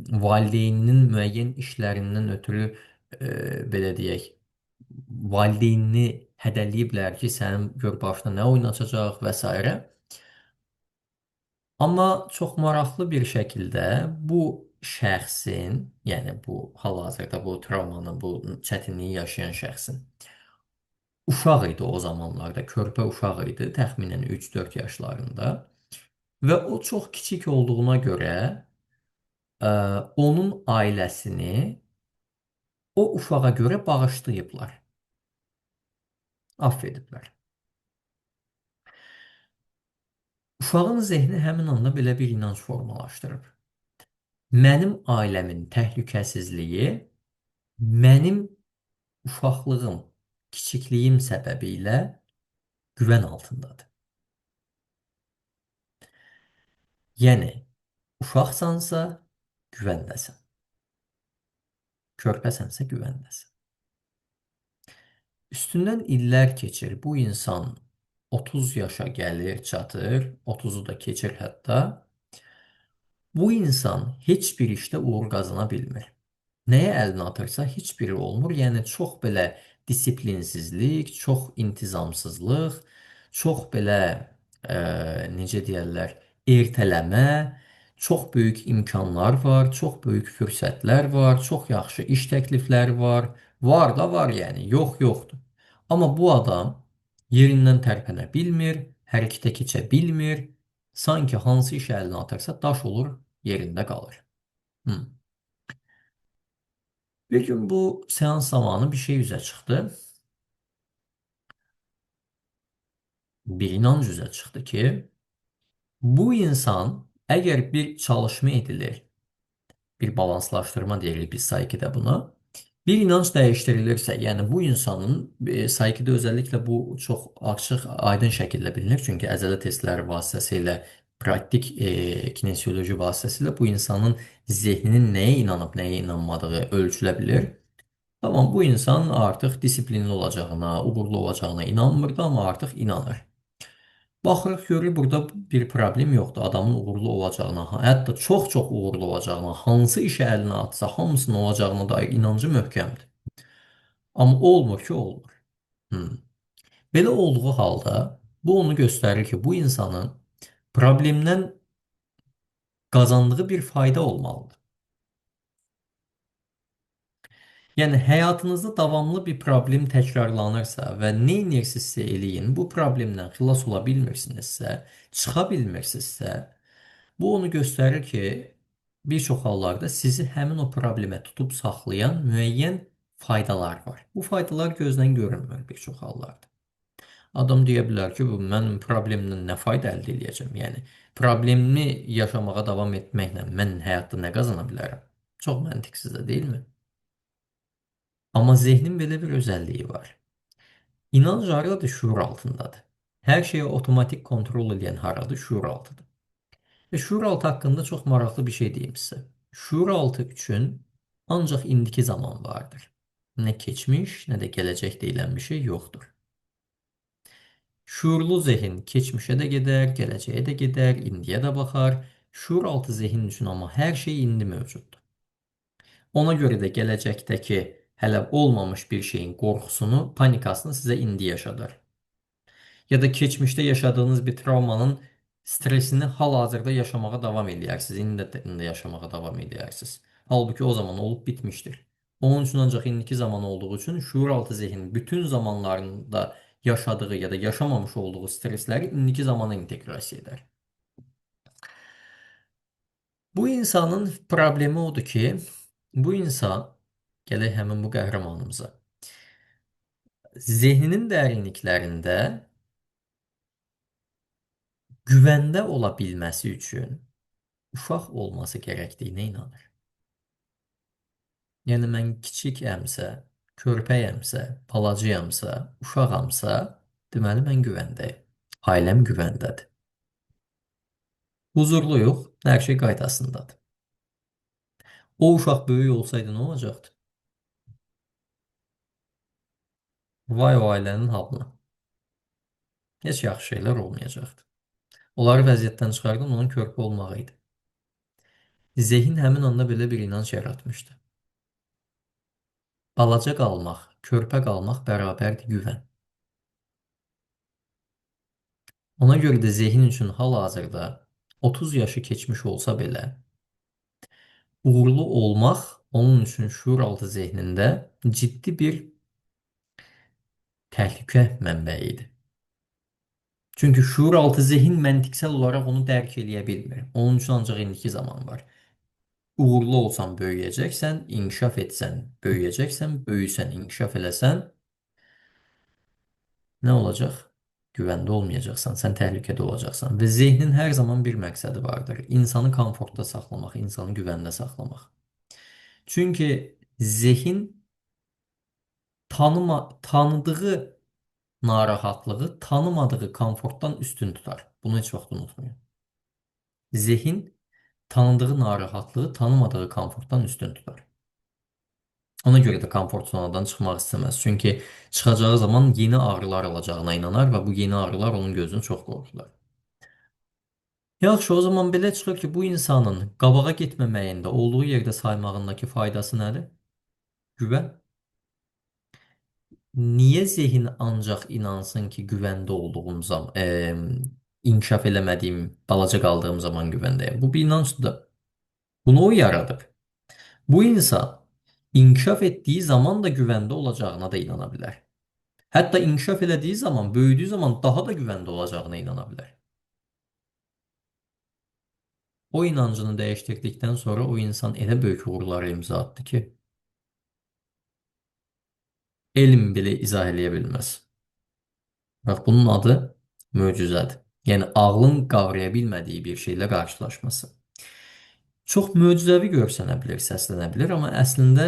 valideyninin müəyyən işlərindən ötürü belə deyək, valideynini hədələyiblər ki, sənin gör başına nə oyun açacaq və s. Amma çox maraqlı bir şəkildə bu şəxsin, yəni bu hal-hazırda bu travmanı, bu çətinliyi yaşayan şəxsin uşaq idi o zamanlarda, körpə uşaq idi, təxminən 3-4 yaşlarında və o çox kiçik olduğuna görə ə, onun ailəsini o uşağa görə bağışlayıblar, affediblər. Uşağın zehni həmin anda belə bir inanc formalaşdırıb. Mənim ailəmin təhlükəsizliyi mənim uşaqlığım, kiçikliyim səbəbilə güvən altındadır. Yəni, uşaqsansa güvəndəsən, körpəsənsə güvəndəsən. Üstündən illər keçir, bu insan 30 yaşa gəlir, çatır, 30-u da keçir hətta. Bu insan heç bir işdə uğur qazana bilmir. Nəyə əlini atırsa heç biri olmur. Yəni çox belə disiplinsizlik, çox intizamsızlıq, çox belə necə deyərlər, ertələmə, çox böyük imkanlar var, çox böyük fürsətlər var, çox yaxşı iş təklifləri var. Var da var yəni, yoxdur. Amma bu adam yerindən tərpənə bilmir, hərəkətə keçə bilmir. Sanki hansı iş əlinə atırsa daş olur, yerində qalır. Hı. Bir gün bu seans zamanı bir şey üzə çıxdı. Bir inanc üzə çıxdı ki, bu insan əgər bir çalışma edilir, bir balanslaşdırma deyirik biz Saikidə buna, bir inanc dəyişdirilirsə, yəni bu insanın Saikidə özəlliklə bu çox açıq, aydın şəkildə bilinir. Çünki əzələ testləri vasitəsilə, praktik kinesioloji vasitəsilə bu insanın zehninin nəyə inanıb, nəyə inanmadığı ölçülə bilir. Tamam, bu insan artıq disiplinli olacağına, uğurlu olacağına inanmırdı, amma artıq inanır. Baxırıq, görür burada bir problem yoxdur. Adamın uğurlu olacağına, hətta çox-çox uğurlu olacağına, hansı işə əlinə atsa, hamısının olacağına dair inancı möhkəmdir. Amma olmur ki, olmur. Hmm. Belə olduğu halda bu onu göstərir ki, bu insanın problemdən qazandığı bir fayda olmalıdır. Yəni həyatınızda davamlı bir problem təkrarlanırsa və nə edirsinizsə eləyin, bu problemdən xilas ola bilmirsinizsə, çıxa bilmirsinizsə, bu onu göstərir ki, bir çox hallarda sizi həmin o problemə tutub saxlayan müəyyən faydalar var. Bu faydalar gözdən görünmür bir çox hallarda. Adam deyə bilər ki, bu mən problemdən nə fayda əldə edəcəm? Yəni problemi yaşamağa davam etməklə mən həyatda nə qazana bilərəm? Çox məntiqsizdir, deyilmi? Amma zehnin belə bir özəlliyi var. İnanc hardadır? Şuur altındadır. Hər şeyi otomatik kontrol edən haradır? Şuuraltıdır. Və şuuraltı haqqında çox maraqlı bir şey deyim sizə. Şuuraltı üçün ancaq indiki zaman vardır. Nə keçmiş, nə də gələcək deyilən bir şey yoxdur. Şuurlu zehin keçmişə də gedər, gələcəyə də gedər, indiyə də baxar. Şuuraltı zehin üçün amma hər şey indi mövcuddur. Ona görə də gələcəkdəki hələ olmamış bir şeyin qorxusunu, panikasını sizə indi yaşadar. Ya da keçmişdə yaşadığınız bir travmanın stresini hal-hazırda yaşamağa davam edərsiniz. İndi də yaşamağa davam edərsiniz. Halbuki o zaman olub bitmişdir. Onun üçün ancaq indiki zaman olduğu üçün şuuraltı zehin bütün zamanlarında yaşadığı ya da yaşamamış olduğu stresləri indiki zamana inteqrasiya edər. Bu insanın problemi odur ki, bu insan, gələk həmin bu qəhrəmanımıza, zehninin dərinliklərində güvəndə ola bilməsi üçün uşaq olması gərəkdiyinə inanır. Yəni mən kiçikəmsə, körpəyəmsə, balacayamsa, uşağamsa, deməli mən güvəndəyim. Ailəm güvəndədir. Huzurluyuq, hər şey qaydasındadır. O uşaq böyük olsaydı nə olacaqdı? Vay o ailənin halına. Heç yaxşı şeylər olmayacaqdı. Onları vəziyyətdən çıxardan onun körpə olmağı idi. Zehin həmin anda belə bir inanc yaratmışdı. Balaca qalmaq, körpə qalmaq bərabərdir güvən. Ona görə də zehin üçün hal-hazırda 30 yaşı keçmiş olsa belə, uğurlu olmaq onun üçün şuuraltı zehnində ciddi bir təhlükə mənbəyidir. Çünki şuuraltı zehin məntiqsel olaraq onu dərk eləyə bilmir. Onun üçün ancaq indiki zaman var. Uğurlu olsan böyüyəcəksən, inkişaf etsən böyüyəcəksən, böyüsən, inkişaf eləsən nə olacaq? Güvəndə olmayacaqsan, sən təhlükədə olacaqsan. Və zehnin hər zaman bir məqsədi vardır. İnsanı komfortda saxlamaq, insanı güvəndə saxlamaq. Çünki zehin tanıdığı narahatlığı tanımadığı komfortdan üstün tutar. Bunu heç vaxt unutmayın. Zehin tanıdığı narahatlığı tanımadığı komfortdan üstün tutar. Ona görə də komfort zonadan çıxmaq istəməz. Çünki çıxacağı zaman yeni ağrılar alacağına inanar və bu yeni ağrılar onun gözünü çox qorxudar. Yaxşı, o zaman belə çıxır ki, bu insanın qabağa getməməyində, olduğu yerdə saymağındakı faydası nədir? Güvən. Niyə zehin ancaq inansın ki, güvəndə olduğum zaman, inkişaf eləmədiyim, balaca qaldığım zaman güvəndəyim? Bu bir inancdır. Bunu o yaradıb. Bu insan inkişaf etdiyi zaman da güvəndə olacağına da inana bilər. Hətta inkişaf elədiyi zaman, böyüdüyü zaman daha da güvəndə olacağına inana bilər. O inancını dəyişdirdikdən sonra o insan elə böyük uğurlara imza atdı ki, elm belə izah eləyə bilməz. Bax, bunun adı möcüzədir. Yəni, ağlın qavraya bilmədiyi bir şeylə qarşılaşması. Çox möcüzəvi görsənə bilər, səslənə bilər, amma əslində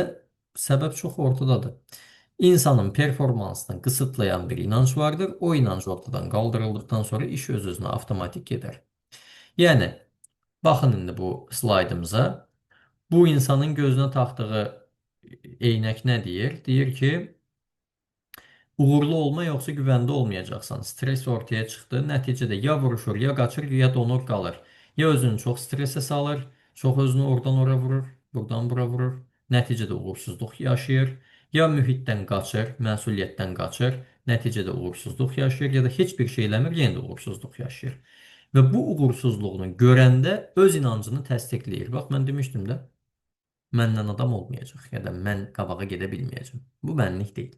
səbəb çox ortadadır. İnsanın performansını qısıtlayan bir inanc vardır. O inanc ortadan qaldırıldıqdan sonra iş öz-özünə avtomatik gedər. Yəni, baxın indi bu slaydımıza. Bu insanın gözünə taxdığı eynək nə deyir? Deyir ki, uğurlu olma yoxsa güvəndə olmayacaqsan. Stres ortaya çıxdı. Nəticədə ya vuruşur, ya qaçır, ya donur qalır. Ya özünü çox stresə salır, çox özünü oradan ora vurur, buradan bura vurur. Nəticədə uğursuzluq yaşayır. Ya mühitdən qaçır, məsuliyyətdən qaçır. Nəticədə uğursuzluq yaşayır. Ya da heç bir şey eləmir, yenə də uğursuzluq yaşayır. Və bu uğursuzluğunu görəndə öz inancını təsdiqləyir. Bax, mən demişdim də, məndən adam olmayacaq ya da mən qabağa gedə bilməyəcəm. Bu mənlik deyil.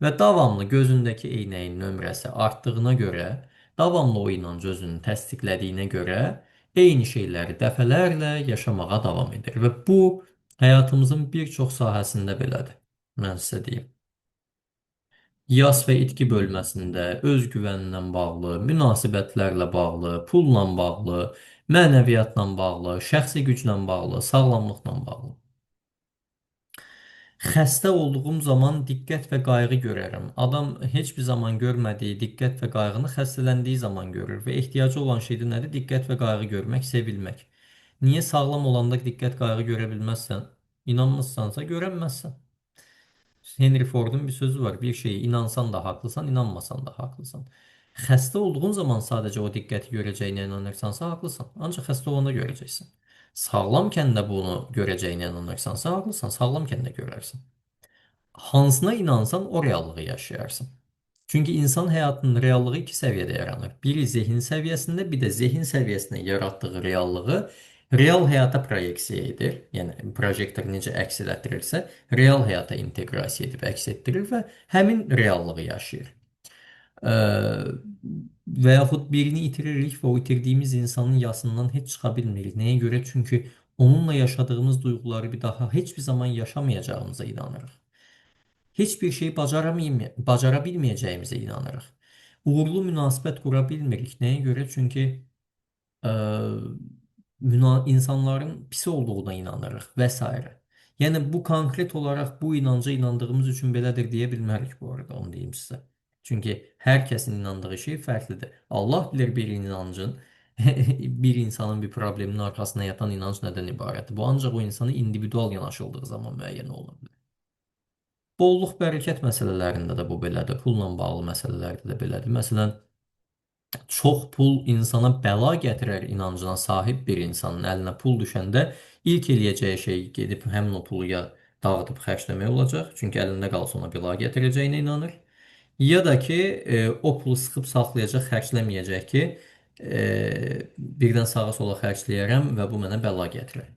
Və davamlı gözündəki eynəyin nömrəsi artdığına görə, davamlı o inancı özünü təsdiqlədiyinə görə eyni şeyləri dəfələrlə yaşamağa davam edir. Və bu həyatımızın bir çox sahəsində belədir. Mən sizə deyim. Yas və itki bölməsində özgüvənlə bağlı, münasibətlərlə bağlı, pulla bağlı, mənəviyyatla bağlı, şəxsi güclə bağlı, sağlamlıqla bağlı. Xəstə olduğum zaman diqqət və qayğı görərəm. Adam heç bir zaman görmədiyi diqqət və qayğını xəstələndiyi zaman görür və ehtiyacı olan şey də nədir? Diqqət və qayğı görmək, sevilmək. Niyə sağlam olanda diqqət, qayğı görə bilməzsən? İnanmırsansa görənməzsən. Henry Ford'un bir sözü var. Bir şeyi inansan da haqlısan, inanmasan da haqlısan. Xəstə olduğun zaman sadəcə o diqqəti görəcəyinə inanırsansa haqlısan. Ancaq xəstə olanda görəcəksən. Sağlamkən də bunu görəcəyinə inanırsansa haqlısan. Sağlamkən də görərsən. Hansına inansan o reallığı yaşayarsan. Çünki insan həyatının reallığı iki səviyyədə yaranır. Biri zehin səviyyəsində, bir də zehin səviyyəsində yaratdığı reallığı real həyata proyeksiya edir. Yəni projektor necə əks etdirirsə, real həyata inteqrasiya edib əks etdirir və həmin reallığı yaşayır. Ə, və yaxud birini itiririk və o itirdiyimiz insanın yasından heç çıxa bilmirik. Nəyə görə? Çünki onunla yaşadığımız duyğuları bir daha heç bir zaman yaşamayacağımıza inanırıq. Heç bir şey bacara bilməyəcəyimizə inanırıq. Uğurlu münasibət qura bilmirik. Nəyə görə? Çünki ə, insanların pis olduğuna inanırıq və s. Yəni bu konkret olaraq bu inanca inandığımız üçün belədir deyə bilmərik bu arada, onu deyim sizə. Çünki hər kəsin inandığı şey fərqlidir. Allah bilir bir inancın, bir insanın bir probleminin arxasında yatan inanc nədən ibarətdir. Bu ancaq o insana individual yanaşıldığı zaman müəyyən ola bilər. Bolluq, bərəkət məsələlərində də bu belədir. Pulla bağlı məsələlərdə də belədir. Məsələn, çox pul insana bəla gətirər inancına sahib bir insanın əlinə pul düşəndə ilk eləyəcəyi şey gedib həmin o pulu ya dağıdıb xərcləmək olacaq. Çünki əlində qalsa ona bəla gətirəcəyinə inanır. Ya da ki, o pulu sıxıb saxlayacaq, xərcləməyəcək ki, birdən sağa sola xərcləyərəm və bu mənə bəla gətirər.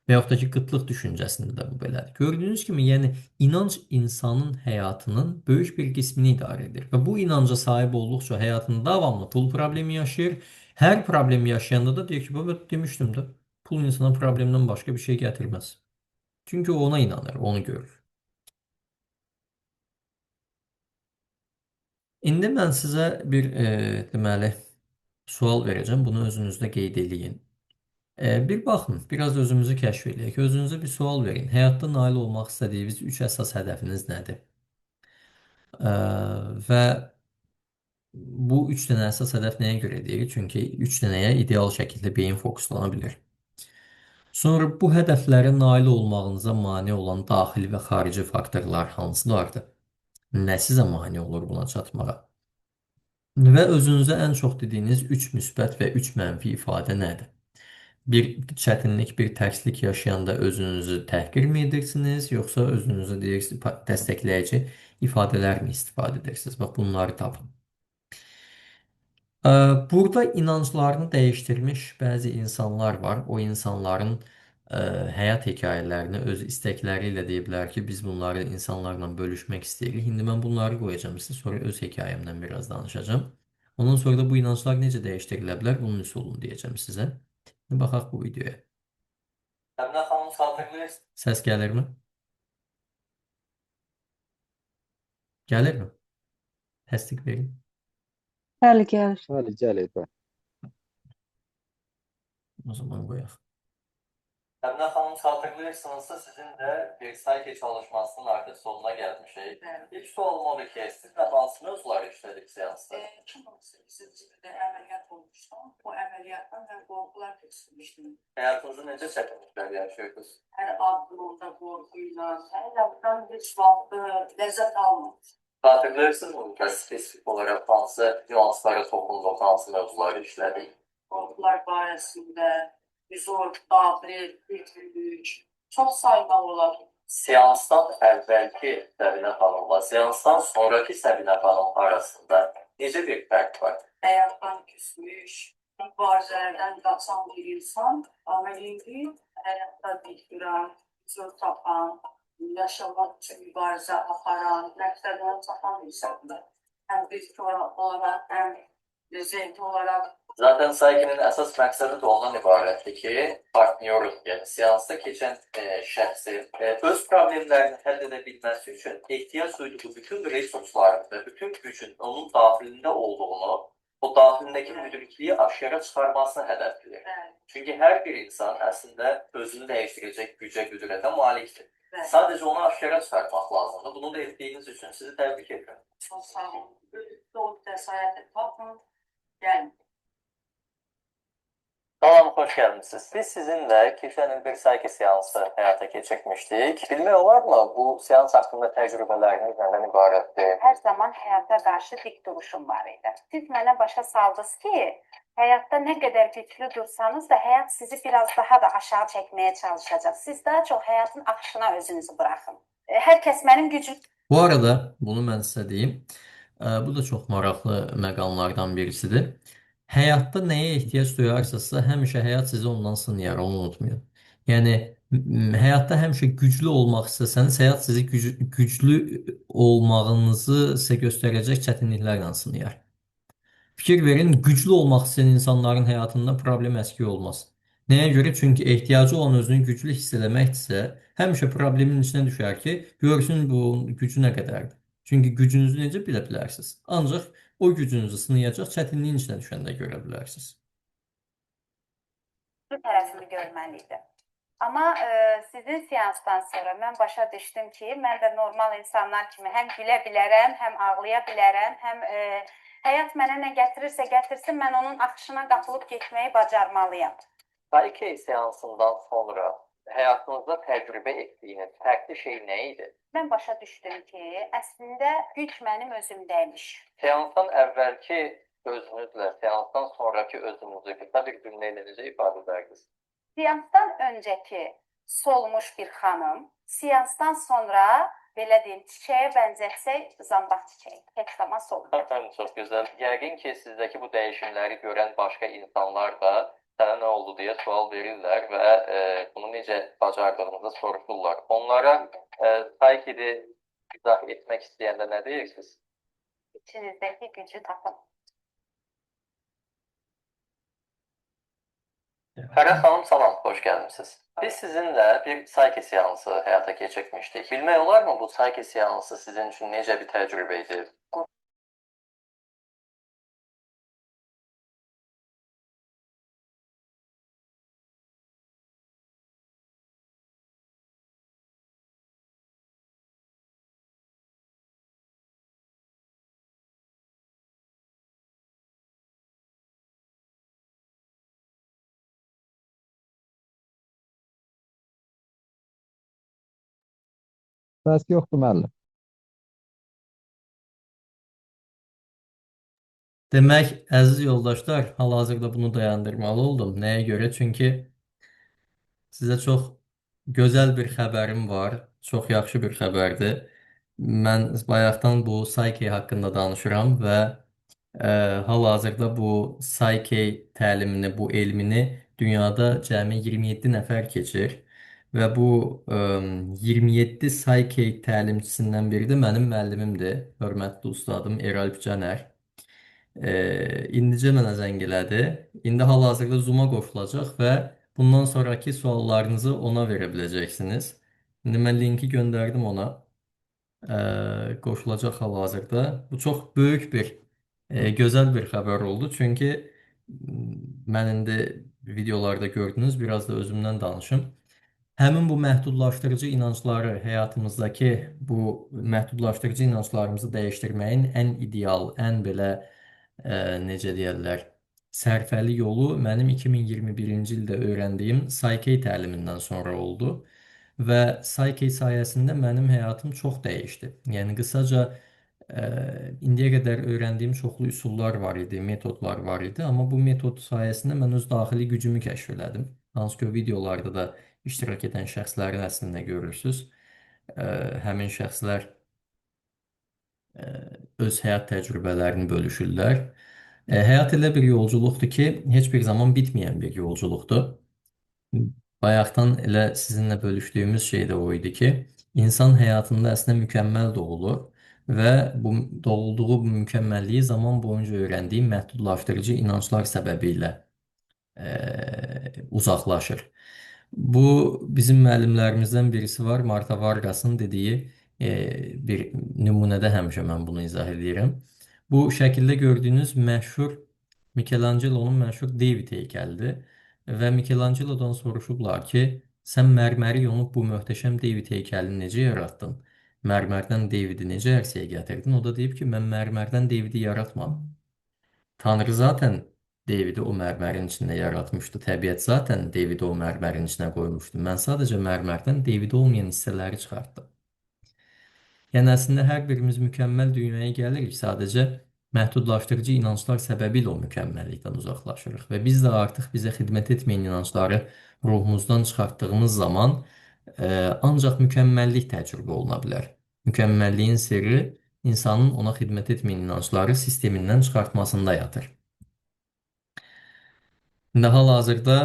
Və yaxud da ki, qıtlıq düşüncəsində də bu belədir. Gördüyünüz kimi, yəni inanc insanın həyatının böyük bir qismini idarə edir. Və bu inanca sahib olduqca həyatında davamlı pul problemi yaşayır. Hər problemi yaşayanda da deyir ki, baba demişdim də, pul insana problemdən başqa bir şey gətirməz. Çünki o ona inanır, onu görür. İndi mən sizə bir deməli sual verəcəm. Bunu özünüzdə qeyd eləyin. Bir baxın, biraz özümüzü kəşf edək. Özünüzə bir sual verin. Həyatda nail olmaq istədiyiniz üç əsas hədəfiniz nədir? Və bu üç dənə əsas hədəf nəyə görə deyil? Çünki üç dənəyə ideal şəkildə beyin fokuslana bilir. Sonra bu hədəflərə nail olmağınıza mane olan daxili və xarici faktorlar hansılardır? Nə sizə mane olur buna çatmağa? Və özünüzə ən çox dediyiniz üç müsbət və üç mənfi ifadə nədir? Bir çətinlik, bir tərslik yaşayanda özünüzü təhqir mi edirsiniz, yoxsa özünüzü deyirsiniz, dəstəkləyici ifadələr mi istifadə edirsiniz? Bax, bunları tapın. Burada inanclarını dəyişdirmiş bəzi insanlar var. O insanların həyat hekayələrini öz istəkləri ilə deyə bilər ki, biz bunları insanlarla bölüşmək istəyirik. İndi mən bunları qoyacağım sizə, sonra öz hekayəmdən biraz danışacağım. Ondan sonra da bu inanclar necə dəyişdirilə bilər, bunun üsulunu deyəcəm sizə. Şimdi baxaq bu videoya. Əminə xanım xatırlayırsınız. Səs gəlirmi? Gəlirmi? Təsdiq verin. Bəli, gəlir. Bəli, gəlir. Bəli. O zaman qoyaq. Əminə xanım xatırlayırsınızsa sizin də bir sayki çalışmasının artıq sonuna gəlmişik. İlk sualım odur ki, siz nə hansı mövzuları işlədik seansda? 2018-ci ildə əməliyyat olmuşdum. Bu əməliyyatdan mən qorxular keçirmişdim. Həyatınızda necə çətinliklər yaşayırdınız? Hər addımda qorxuyla, hər yandan heç vaxt ləzzət almamışdım. Xatırlayırsınızmı? Spesifik olaraq hansı nüanslara toxunduq, hansı mövzuları işlədik? Qorxular barəsində hüzur, daxil, güclülük, çox saymaq olar. Seansdan əvvəlki Səbinə xanımla seansdan sonraki Səbinə xanım arasında necə bir fərq var? Həyatdan küsmüş, mübarizələrdən qaçan bir insan, amma indi həyatda dik duran, hüzur tapan, yaşamaq üçün mübarizə aparan, məqsədinə çatan insanlar. Həm fiziki olaraq, həm zehni olaraq. Zaten Saygı'nın əsas məqsədi də ondan ibarətdir ki, partnyorun, yəni seansda keçən şəxsin öz problemlərini həll edə bilməsi üçün ehtiyac duyduğu bütün resursların və bütün gücün onun daxilində olduğunu, o daxilindəki müdrikliyi aşkara çıxarmasını hədəfləyir. Çünki hər bir insan əslində özünü dəyişdirəcək gücə, qüdrətə malikdir. Sadece onu aşkara çıkartmak lazımdı. Bunu da ettiğiniz için sizi tebrik ederim. Çok sağ olun. Doğru cesareti tapın. Gelin. Salam, hoş geldiniz. Biz sizinle geçen il bir sayki seansı hayata geçirmiştik. Bilmək olarmı bu seans hakkında tecrübeleriniz neden ibarettir? Hər zaman həyata qarşı dik duruşum var idi. Siz mənə başa saldınız ki, həyatda nə qədər güclü dursanız da həyat sizi biraz daha da aşağı çəkməyə çalışacaq. Siz daha çox həyatın akışına özünüzü buraxın. Hər kəs mənim gücüm Bu arada bunu mən sizə deyim. Bu da çox maraqlı məqamlardan birisidir. Həyatda nəyə ehtiyac duyarsınızsa, həmişə həyat sizi ondan sınayar, onu unutmayın. Yəni həyatda həmişə güclü olmaq istəsəniz, həyat sizi güclü olmağınızı sizə göstərəcək çətinliklərlə sınayar. Fikir verin, güclü olmaq istəyən insanların həyatında problem əskik olmaz. Nəyə görə? Çünki ehtiyacı olan özünü güclü hiss eləməkdirsə, həmişə problemin içinə düşər ki, görsün bu gücü nə qədərdir. Çünki gücünüzü necə bilə bilərsiniz? Ancaq o gücünüzü sınayacaq çətinliyin içinə düşəndə görə bilərsiniz. tərəfini görməli idi. Amma sizin seansdan sonra mən başa düşdüm ki, mən də normal insanlar kimi həm gülə bilərəm, həm ağlaya bilərəm, həm həyat mənə nə gətirirsə gətirsin, mən onun akışına qapılıb getməyi bacarmalıyam. Sayki seansından sonra həyatınızda təcrübə etdiyiniz fərqli şey nə idi? Mən başa düşdüm ki, əslində güc mənim özümdəymiş. Seansdan əvvəlki özünüzlə seansdan sonraki özünüzü qısa bir cümlə ilə necə ifadə edərdiniz? Seansdan öncəki solmuş bir xanım, seansdan sonra belə deyim, çiçəyə bənzətsək, zambaq çiçəyi. Heç zaman solmur. Çox gözəl. Yəqin ki, sizdəki bu dəyişimləri görən başqa insanlar da sənə nə oldu deyə sual verirlər və bunu necə bacardığınızı soruşurlar. Onlara Saikidi izah etmək istəyəndə nə deyirsiniz? İçinizdəki gücü tapın. Fərəh xanım, salam, xoş gəlmisiniz. Biz sizinlə bir Saiki seansı həyata keçirmişdik. Bilmək olarmı bu Saiki seansı sizin üçün necə bir təcrübə idi? Səs yoxdur müəllim. Demək, əziz yoldaşlar, hal-hazırda bunu dayandırmalı oldum. Nəyə görə? Çünki sizə çox gözəl bir xəbərim var. Çox yaxşı bir xəbərdir. Mən bayaqdan bu Psyche haqqında danışıram və hal-hazırda bu Psyche təlimini, bu elmini dünyada cəmi 27 nəfər keçir. Və bu 27 Psyche təlimçisindən biri də mənim müəllimimdir. Hörmətli ustadım Eralp Caner. İndicə mənə zəng elədi. İndi hal-hazırda Zoom-a qoşulacaq və bundan sonraki suallarınızı ona verə biləcəksiniz. İndi mən linki göndərdim ona. Qoşulacaq hal-hazırda. Bu çox böyük bir, gözəl bir xəbər oldu. Çünki mən indi videolarda gördünüz, biraz da özümdən danışım. Həmin bu məhdudlaşdırıcı inancları həyatımızdakı bu məhdudlaşdırıcı inanclarımızı dəyişdirməyin ən ideal, ən belə necə deyərlər, sərfəli yolu mənim 2021-ci ildə öyrəndiyim Psyche təlimindən sonra oldu. Və Psyche sayəsində mənim həyatım çox dəyişdi. Yəni qısaca indiyə qədər öyrəndiyim çoxlu üsullar var idi, metodlar var idi, amma bu metod sayəsində mən öz daxili gücümü kəşf elədim. Hansı ki, o videolarda da iştirak edən şəxslərin əslində görürsüz. Həmin şəxslər öz həyat təcrübələrini bölüşürlər. Həyat elə bir yolculuqdur ki, heç bir zaman bitməyən bir yolculuqdur. Bayaqdan elə sizinlə bölüşdüyümüz şey də o idi ki, insan həyatında əslində mükəmməl doğulur və bu doğulduğu bu mükəmməlliyi zaman boyunca öyrəndiyi məhdudlaşdırıcı inanclar səbəbilə uzaqlaşır. Bu bizim müəllimlərimizdən birisi var, Marta Vargasın dediyi bir nümunədə həmişə mən bunu izah edirəm. Bu şəkildə gördüyünüz məşhur Michelangelo'nun məşhur David heykəlidir və Michelangelo'dan soruşublar ki, Sən mərməri yonub bu möhtəşəm David heykəlini necə yaratdın? Mərmərdən Davidi necə ərsəyə gətirdin? O da deyib ki, mən mərmərdən Davidi yaratmadım. Tanrı zaten Davidi o mərmərin içində yaratmışdı. Təbiət zaten Davidi o mərmərin içinə qoymuşdu. Mən sadəcə mərmərdən Davidi olmayan hissələri çıxartdım. Yəni əslində hər birimiz mükəmməl dünyaya gəlirik. Sadəcə məhdudlaşdırıcı inanclar səbəbilə o mükəmməllikdən uzaqlaşırıq və biz də artıq bizə xidmət etməyən inancları ruhumuzdan çıxartdığımız zaman ancaq mükəmməllik təcrübə oluna bilər. Mükəmməlliyin sirri insanın ona xidmət etməyən inancları sistemindən çıxartmasında yatır. İndi hal-hazırda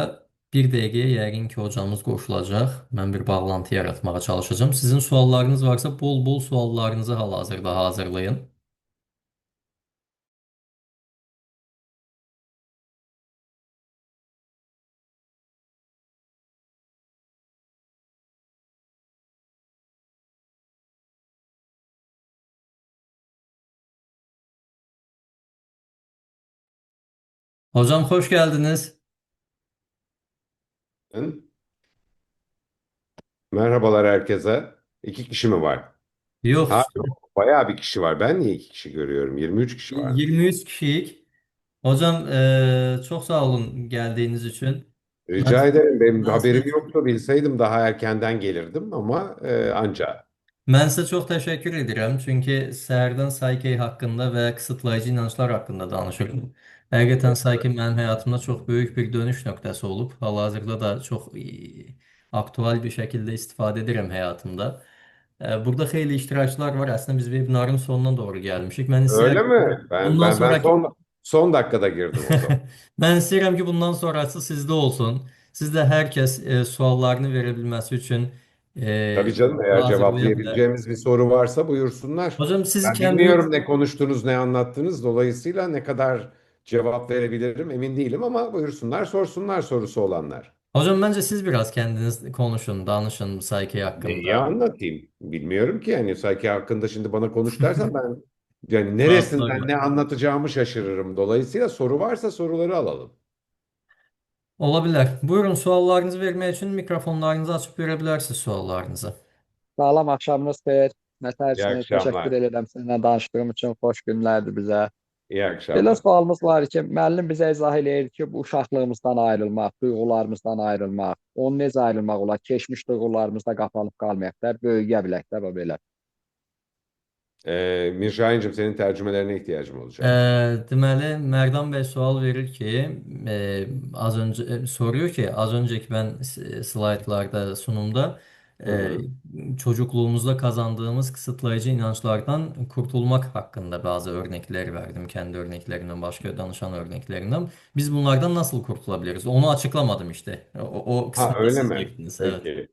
bir dəqiqəyə yəqin ki, hocamız qoşulacaq. Mən bir bağlantı yaratmağa çalışacağım. Sizin suallarınız varsa bol-bol suallarınızı hal-hazırda hazırlayın. Hocam hoş geldiniz. Merhabalar herkese. İki kişi mi var? Yok, Ha yok. Bayağı bir kişi var. Ben niye iki kişi görüyorum? 23 kişi var. 23 kişiyik. Hocam çok sağ olun geldiğiniz için. Ben, Rica ederim. Benim ben size haberim yoktu. Bilseydim daha erkenden gelirdim ama anca. Ben size çok teşekkür ederim. Çünkü Səhərdən Psyche hakkında ve kısıtlayıcı inançlar hakkında danışırdım. Həqiqətən Psyche mənim həyatımda çox böyük bir dönüş nöqtəsi olub. Hal-hazırda da çox aktual bir şəkildə istifadə edirəm həyatımda. Burada xeyli iştirakçılar var. Aslında biz webinarın sonuna doğru gelmişik. Ben Öyle istəyirəm ki, mi? Ben son dakikada girdim o zaman. ben istəyirəm ki, bundan sonrası sizde olsun. Siz de herkes suallarını verebilmesi için Tabii canım, eğer hazırlayabilir. cevaplayabileceğimiz bir soru varsa buyursunlar. Hocam siz Ben kendiniz bilmiyorum ne konuştunuz, ne anlattınız. Dolayısıyla ne kadar cevap verebilirim emin değilim ama buyursunlar, sorsunlar sorusu olanlar. Hocam bence siz biraz kendiniz konuşun, danışın Psyche Neyi hakkında. anlatayım? Bilmiyorum ki, yani Saki hakkında şimdi bana konuş dersen ben yani neresinden Rahatlarla. ne anlatacağımı şaşırırım. Dolayısıyla soru varsa soruları alalım. Olabilir. Buyurun suallarınızı vermek için mikrofonlarınızı açıp verebilirsiniz suallarınızı. Sağlam axşamınız xeyir. İyi Nətər akşamlar. təşəkkür edirəm səninlə danışdığım üçün. Xoş günlərdir bizə. İyi Belə akşamlar. sualımız var ki, müəllim bizə izah eləyir ki, bu uşaqlığımızdan ayrılmaq, duyğularımızdan ayrılmaq, onu necə ayrılmaq olar? Keçmiş duyğularımızda qapanıb qalmayaq da, böyüyə bilək də bu belə. Mirşahin'cim, senin tercümelerine ihtiyacım Ee, olacak. Deməli, Merdan Bey sual verir ki, az önce soruyor ki, az önceki ben slaytlarda sunumda Hı e, hı. çocukluğumuzda kazandığımız kısıtlayıcı inançlardan kurtulmak hakkında bazı örnekler verdim. Kendi örneklerimden, başka danışan örneklerinden. Biz bunlardan nasıl kurtulabiliriz? Onu açıklamadım işte. O Ha, kısmına öyle siz mi? girdiniz. Evet. Peki.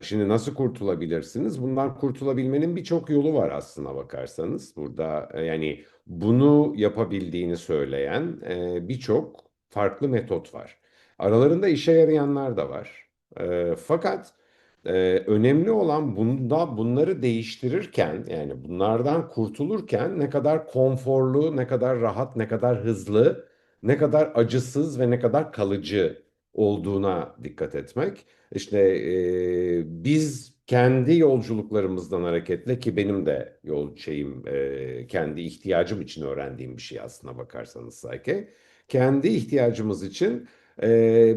Şimdi nasıl kurtulabilirsiniz? Bundan kurtulabilmenin birçok yolu var aslına bakarsanız. Burada yani bunu yapabildiğini söyleyen birçok farklı metot var. Aralarında işe yarayanlar da var. Fakat önemli olan bunları değiştirirken, yani bunlardan kurtulurken ne kadar konforlu, ne kadar rahat, ne kadar hızlı, ne kadar acısız ve ne kadar kalıcı olduğuna dikkat etmek. İşte biz kendi yolculuklarımızdan hareketle, ki benim de kendi ihtiyacım için öğrendiğim bir şey aslına bakarsanız Sayke. Kendi ihtiyacımız için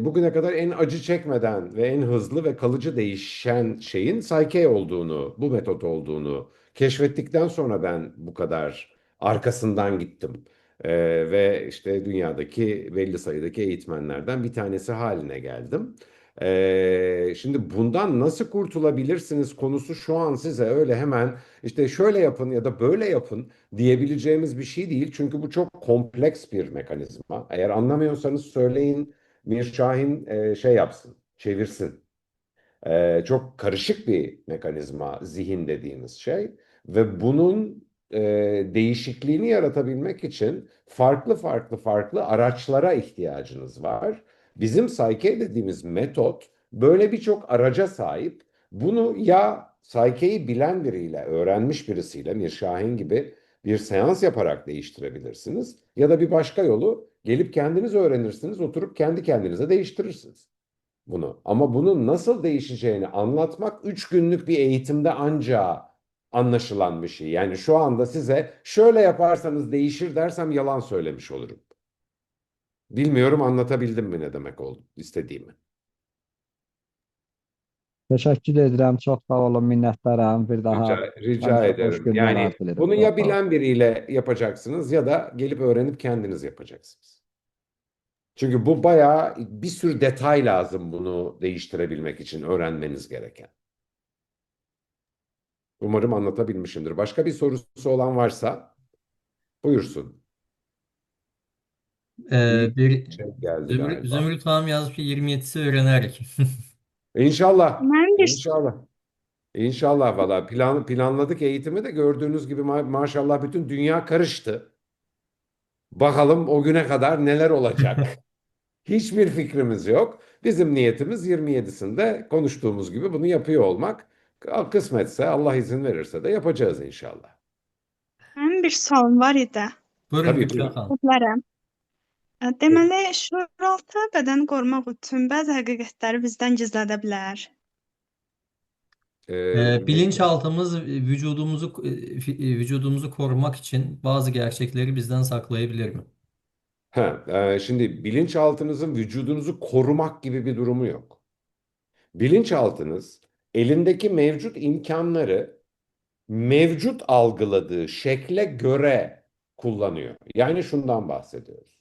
bugüne kadar en acı çekmeden ve en hızlı ve kalıcı değişen şeyin Sayke olduğunu, bu metot olduğunu keşfettikten sonra ben bu kadar arkasından gittim. Ve işte dünyadaki belli sayıdaki eğitmenlerden bir tanesi haline geldim. Şimdi bundan nasıl kurtulabilirsiniz konusu şu an size öyle hemen işte şöyle yapın ya da böyle yapın diyebileceğimiz bir şey değil. Çünkü bu çok kompleks bir mekanizma. Eğer anlamıyorsanız söyleyin, Mir Şahin şey yapsın, çevirsin. Çok karışık bir mekanizma zihin dediğimiz şey ve bunun e, değişikliğini yaratabilmek için farklı araçlara ihtiyacınız var. Bizim Psyche dediğimiz metot böyle birçok araca sahip. Bunu ya Psyche'yi bilen biriyle, öğrenmiş birisiyle, Mir Şahin gibi bir seans yaparak değiştirebilirsiniz. Ya da bir başka yolu gelip kendiniz öğrenirsiniz, oturup kendi kendinize değiştirirsiniz. bunu. Ama bunun nasıl değişeceğini anlatmak 3 günlük bir eğitimde anca anlaşılan bir şey. Yani şu anda size şöyle yaparsanız değişir dersem yalan söylemiş olurum. Bilmiyorum anlatabildim mi ne demek oldu istediğimi. Təşəkkür edirəm. Çox sağ olun, minnətdaram. Bir daha Rica sizə xoş ederim. günlər Yani arzu edirəm. bunu Çox ya sağ olun. bilen biriyle yapacaksınız ya da gelip öğrenip kendiniz yapacaksınız. Çünkü bu bayağı bir sürü detay lazım bunu değiştirebilmek için öğrenmeniz gereken. Umarım anlatabilmişimdir. Başka bir sorusu olan varsa buyursun. Bir Bir şey geldi galiba. Zümrüt Hanım yazmış ki 27'si öğrenerek. İnşallah. Mən bir İnşallah. İnşallah valla planladık eğitimi de gördüğünüz gibi maşallah bütün dünya karıştı. Bakalım o güne kadar neler olacak. Hiçbir fikrimiz yok. Bizim niyetimiz 27'sinde konuştuğumuz gibi bunu yapıyor olmak. Kısmetse Allah izin verirse de yapacağız inşallah. Mənim bir sualım var idi. Buyurun Tabii Gülşah buyurun. Hanım. Bilərəm. Deməli, şuuraltı bədəni qorumaq üçün bəzi həqiqətləri bizdən gizlədə bilər. Bilinçaltımız vücudumuzu korumak için bazı gerçekleri bizden saklayabilir mi? Şimdi bilinçaltınızın vücudunuzu korumak gibi bir durumu yok. Bilinçaltınız elindeki mevcut imkanları mevcut algıladığı şekle göre kullanıyor. Yani şundan bahsediyoruz.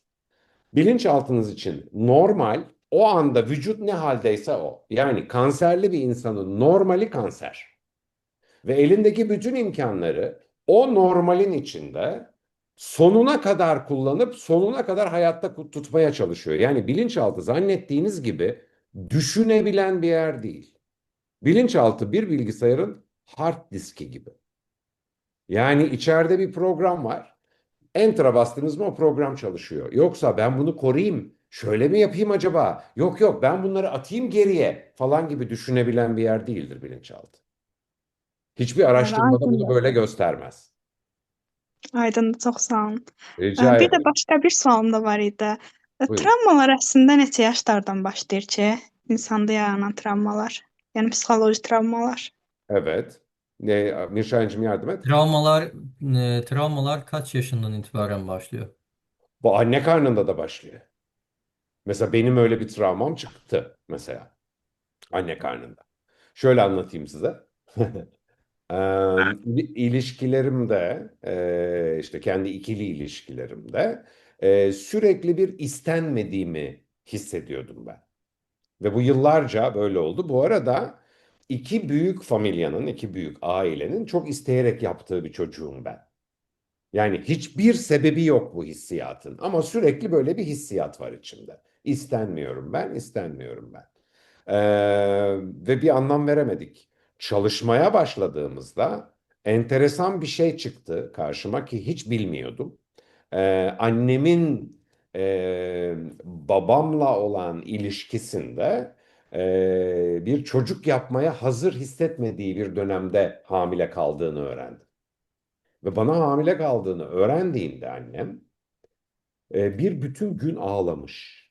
Bilinçaltınız için normal o anda vücut ne haldeyse o. Yani kanserli bir insanın normali kanser. Ve elindeki bütün imkanları o normalin içinde sonuna kadar kullanıp sonuna kadar hayatta tutmaya çalışıyor. Yani bilinçaltı zannettiğiniz gibi düşünebilen bir yer değil. Bilinçaltı bir bilgisayarın hard diski gibi. Yani içeride bir program var. Enter'a bastınız mı o program çalışıyor. Yoksa ben bunu koruyayım, şöyle mi yapayım acaba? Yok yok ben bunları atayım geriye falan gibi düşünebilen bir yer değildir bilinçaltı. Hiçbir Bəli, araştırmada bunu aydındır. böyle göstermez. Aydındır, çox sağ olun. Rica Bir də ederim. başqa bir sualım da var idi. Buyurun. Travmalar əslində neçə yaşlardan başlayır ki, insanda yaranan travmalar, yəni psixoloji travmalar? Evet. Mirşancığım yardım et. Travmalar kaç yaşından itibaren başlıyor? Bu anne karnında da başlıyor. Mesela benim öyle bir travmam çıktı mesela. Anne karnında. Şöyle anlatayım size. İlişkilerimde, işte kendi ikili ilişkilerimde sürekli bir istenmediğimi hissediyordum ben. Ve bu yıllarca böyle oldu. Bu arada iki büyük familyanın, iki büyük ailenin çok isteyerek yaptığı bir çocuğum ben. Yani hiçbir sebebi yok bu hissiyatın. Ama sürekli böyle bir hissiyat var içimde. İstenmiyorum ben, istenmiyorum ben. Ve bir anlam veremedik. Çalışmaya başladığımızda enteresan bir şey çıktı karşıma ki hiç bilmiyordum. Annemin babamla olan ilişkisinde bir çocuk yapmaya hazır hissetmediği bir dönemde hamile kaldığını öğrendim. Ve bana hamile kaldığını öğrendiğimde annem bir bütün gün ağlamış.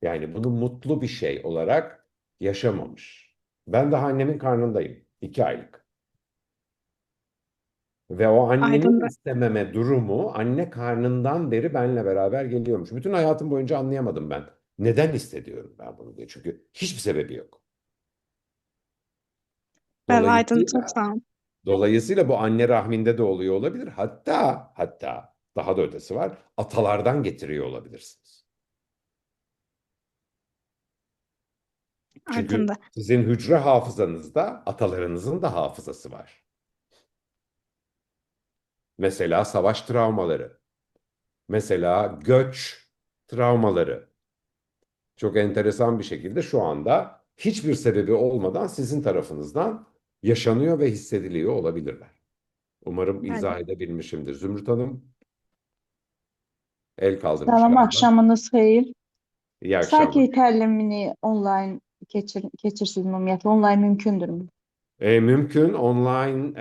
Yani bunu mutlu bir şey olarak yaşamamış. Ben daha annemin karnındayım. 2 aylık. Ve o annemin Aydındır. istememe durumu anne karnından beri benle beraber geliyormuş. Bütün hayatım boyunca anlayamadım ben. Neden hissediyorum ben bunu diye. Çünkü hiçbir sebebi yok. Bəli, aydındır, çox Dolayısıyla sağ olun. Dolayısıyla bu anne rahminde de oluyor olabilir. Hatta daha da ötesi var. Atalardan getiriyor olabilirsiniz. Çünkü Aydındır. sizin hücre hafızanızda atalarınızın da hafızası var. Mesela savaş travmaları, mesela göç travmaları. Çok enteresan bir şekilde şu anda hiçbir sebebi olmadan sizin tarafınızdan yaşanıyor ve hissediliyor olabilirler. Umarım izah Aydın. edebilmişimdir. Zümrüt Hanım el kaldırmış Salam, galiba. axşamınız xeyir. İyi akşamlar. Saki təlimini onlayn keçirsiniz ümumiyyətlə? Onlayn mümkündürmü? Mümkün online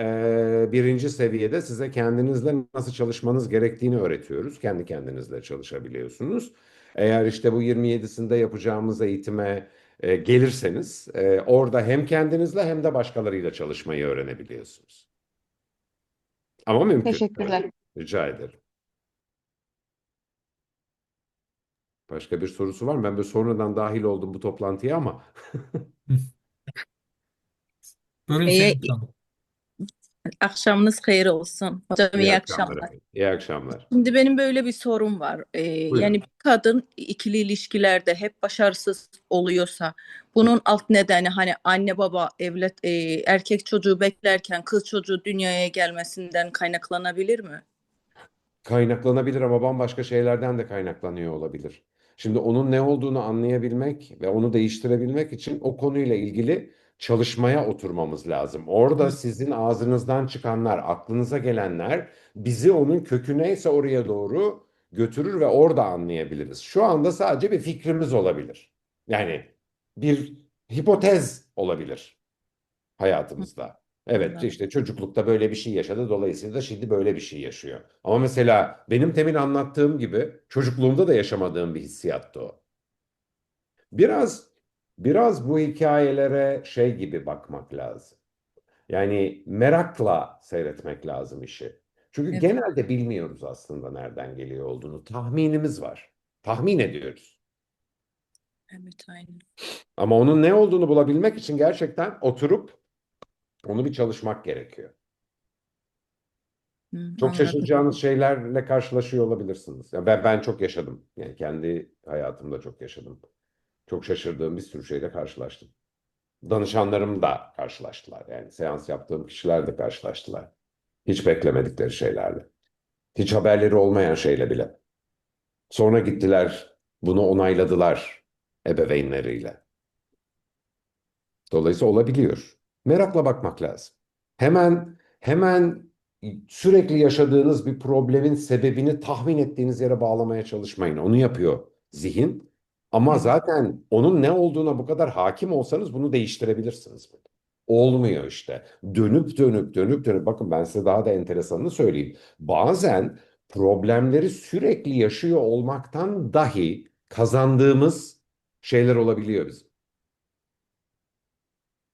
birinci seviyede size kendinizle nasıl çalışmanız gerektiğini öğretiyoruz. Kendi kendinizle çalışabiliyorsunuz. Eğer işte bu 27'sinde yapacağımız eğitime gelirseniz orada hem kendinizle hem de başkalarıyla çalışmayı öğrenebiliyorsunuz. Ama mümkün. Teşekkürler. Rica ederim. Başka bir sorusu var mı? Ben böyle sonradan dahil oldum bu toplantıya ama. Buyurun İyi, Sayın Hanım. akşamınız hayır olsun. Hocam İyi iyi akşamlar akşamlar. efendim. İyi akşamlar. Şimdi benim böyle bir sorum var. Yani Buyurun. bir kadın ikili ilişkilerde hep başarısız oluyorsa bunun alt nedeni hani anne baba evlat erkek çocuğu beklerken kız çocuğu dünyaya gelmesinden kaynaklanabilir mi? Kaynaklanabilir ama bambaşka şeylerden de kaynaklanıyor olabilir. Şimdi onun ne olduğunu anlayabilmek ve onu değiştirebilmek için o konuyla ilgili çalışmaya oturmamız lazım. Orada sizin ağzınızdan çıkanlar, aklınıza gelenler bizi onun kökü neyse oraya doğru götürür ve orada anlayabiliriz. Şu anda sadece bir fikrimiz olabilir. Yani bir hipotez olabilir hayatımızda. Evet Anladım. işte çocuklukta böyle bir şey yaşadı. Dolayısıyla da şimdi böyle bir şey yaşıyor. Ama mesela benim temin anlattığım gibi çocukluğumda da yaşamadığım bir hissiyattı o. Biraz biraz bu hikayelere şey gibi bakmak lazım. Yani merakla seyretmek lazım işi. Çünkü Evet, genelde bilmiyoruz aslında nereden geliyor olduğunu. Tahminimiz var. Tahmin ediyoruz. evet aynen. Ama onun ne olduğunu bulabilmek için gerçekten oturup onu bir çalışmak gerekiyor. Çok Anladım. şaşıracağınız şeylerle karşılaşıyor olabilirsiniz. Ya ben çok yaşadım. Yani kendi hayatımda çok yaşadım. Çok şaşırdığım bir sürü şeyle karşılaştım. Danışanlarım da karşılaştılar. Yani seans yaptığım kişiler de karşılaştılar. Hiç beklemedikleri şeylerle. Hiç haberleri olmayan şeyle bile. Sonra gittiler, bunu onayladılar ebeveynleriyle. Dolayısıyla olabiliyor. Merakla bakmak lazım. Hemen sürekli yaşadığınız bir problemin sebebini tahmin ettiğiniz yere bağlamaya çalışmayın. Onu yapıyor zihin. Ama Evet. zaten onun ne olduğuna bu kadar hakim olsanız bunu değiştirebilirsiniz. Olmuyor işte. Dönüp dönüp bakın ben size daha da enteresanını söyleyeyim. Bazen problemleri sürekli yaşıyor olmaktan dahi kazandığımız şeyler olabiliyor bizim.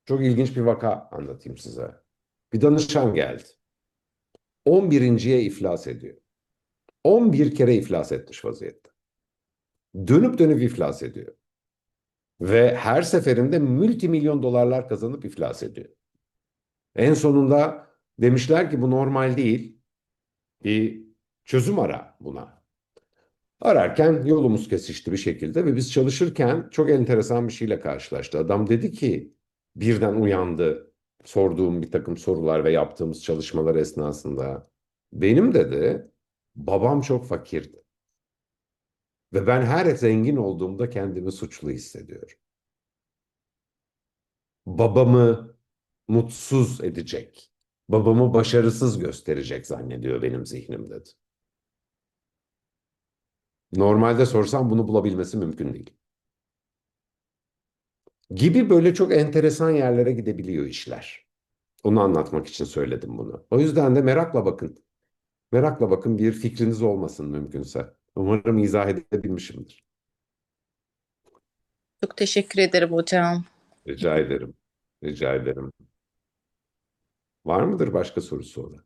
Çok ilginç bir vaka anlatayım size. Bir danışan geldi. 11.'ye iflas ediyor. 11 kere iflas etmiş vaziyette. Dönüp dönüp iflas ediyor. Ve her seferinde multimilyon dolarlar kazanıp iflas ediyor. En sonunda demişler ki bu normal değil. Bir çözüm ara buna. Ararken yolumuz kesişti bir şekilde ve biz çalışırken çok enteresan bir şeyle karşılaştı. Adam dedi ki birden uyandı sorduğum bir takım sorular ve yaptığımız çalışmalar esnasında. Benim dedi babam çok fakirdi ve ben her zengin olduğumda kendimi suçlu hissediyorum. Babamı mutsuz edecek, babamı başarısız gösterecek zannediyor benim zihnim dedi. Normalde sorsam bunu bulabilmesi mümkün değil. Gibi böyle çok enteresan yerlere gidebiliyor işler. Onu anlatmak için söyledim bunu. O yüzden de merakla bakın. Merakla bakın bir fikriniz olmasın mümkünse. Umarım izah edebilmişimdir. Çok teşekkür ederim hocam. Rica ederim. Rica ederim. Var mıdır başka sorusu olan?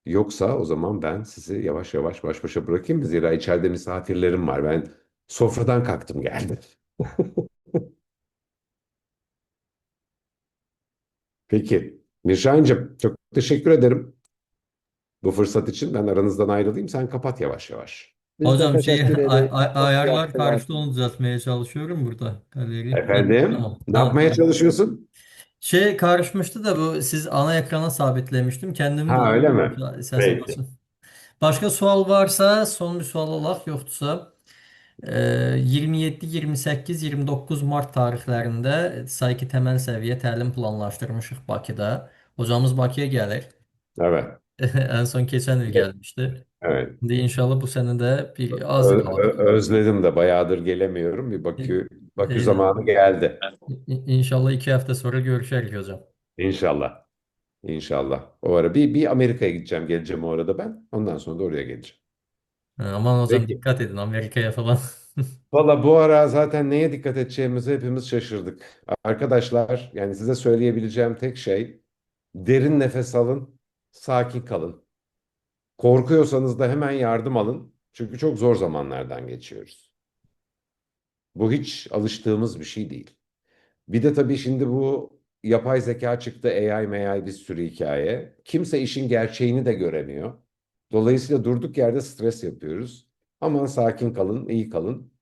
Yoksa o zaman ben sizi yavaş yavaş baş başa bırakayım. Zira içeride misafirlerim var. Ben sofradan kalktım geldim. Peki. Mirşahin'cim çok teşekkür ederim bu fırsat için. Ben aranızdan ayrılayım. Sen kapat yavaş yavaş. Biz de Hocam teşekkür ederiz. Çok ayarlar yaxşı karıştı, onu varsınız. düzeltmeye çalışıyorum burada. Galeri. Ha, Efendim, tamam, ne tamam, yapmaya tamam. çalışıyorsun? Şey karışmıştı da bu siz ana ekrana sabitlemiştim. Kendimi Ha öyle buldum. mi? Sese Peki. basın. Başka sual varsa son bir sual laf yoksa 27, 28, 29 Mart tarixlərində Sayki təməl səviyyə təlim planlaşdırmışıq Bakıda. Hocamız Bakıya gəlir. Evet. En son geçen il Evet. gelmişti. Evet. Şimdi inşallah bu sene de bir az kaldı. Özledim de bayağıdır gelemiyorum. Bir Bakü Aynen. zamanı geldi. İnşallah 2 hafta sonra görüşürüz hocam. İnşallah. İnşallah. O ara bir Amerika'ya gideceğim. Geleceğim o arada ben. Ondan sonra da oraya geleceğim. Ha, aman hocam Peki. dikkat edin Amerika'ya falan. Valla bu ara zaten neye dikkat edeceğimizi hepimiz şaşırdık. Arkadaşlar yani size söyleyebileceğim tek şey derin nefes alın, sakin kalın. Korkuyorsanız da hemen yardım alın. Çünkü çok zor zamanlardan geçiyoruz. Bu hiç alıştığımız bir şey değil. Bir de tabii şimdi bu yapay zeka çıktı, AI, MAI bir sürü hikaye. Kimse işin gerçeğini de göremiyor. Dolayısıyla durduk yerde stres yapıyoruz. Aman sakin kalın, iyi kalın.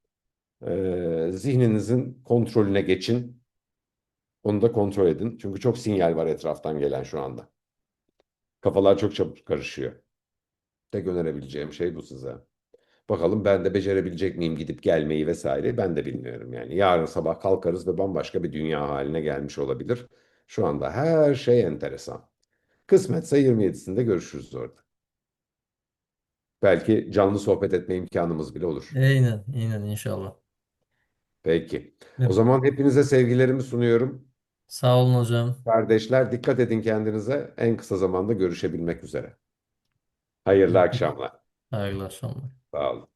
Zihninizin kontrolüne geçin. Onu da kontrol edin. Çünkü çok sinyal var etraftan gelen şu anda. Kafalar çok çabuk karışıyor. Tek önerebileceğim şey bu size. Bakalım ben de becerebilecek miyim gidip gelmeyi vesaire ben de bilmiyorum yani. Yarın sabah kalkarız ve bambaşka bir dünya haline gelmiş olabilir. Şu anda her şey enteresan. Kısmetse 27'sinde görüşürüz orada. Belki canlı sohbet etme imkanımız bile olur. Aynen, aynen inşallah. Peki. O Ve zaman hepinize sevgilerimi sunuyorum. sağ olun hocam. Kardeşler dikkat edin kendinize. En kısa zamanda görüşebilmek üzere. Hayırlı akşamlar. Hayırlı akşamlar. Sağ olun.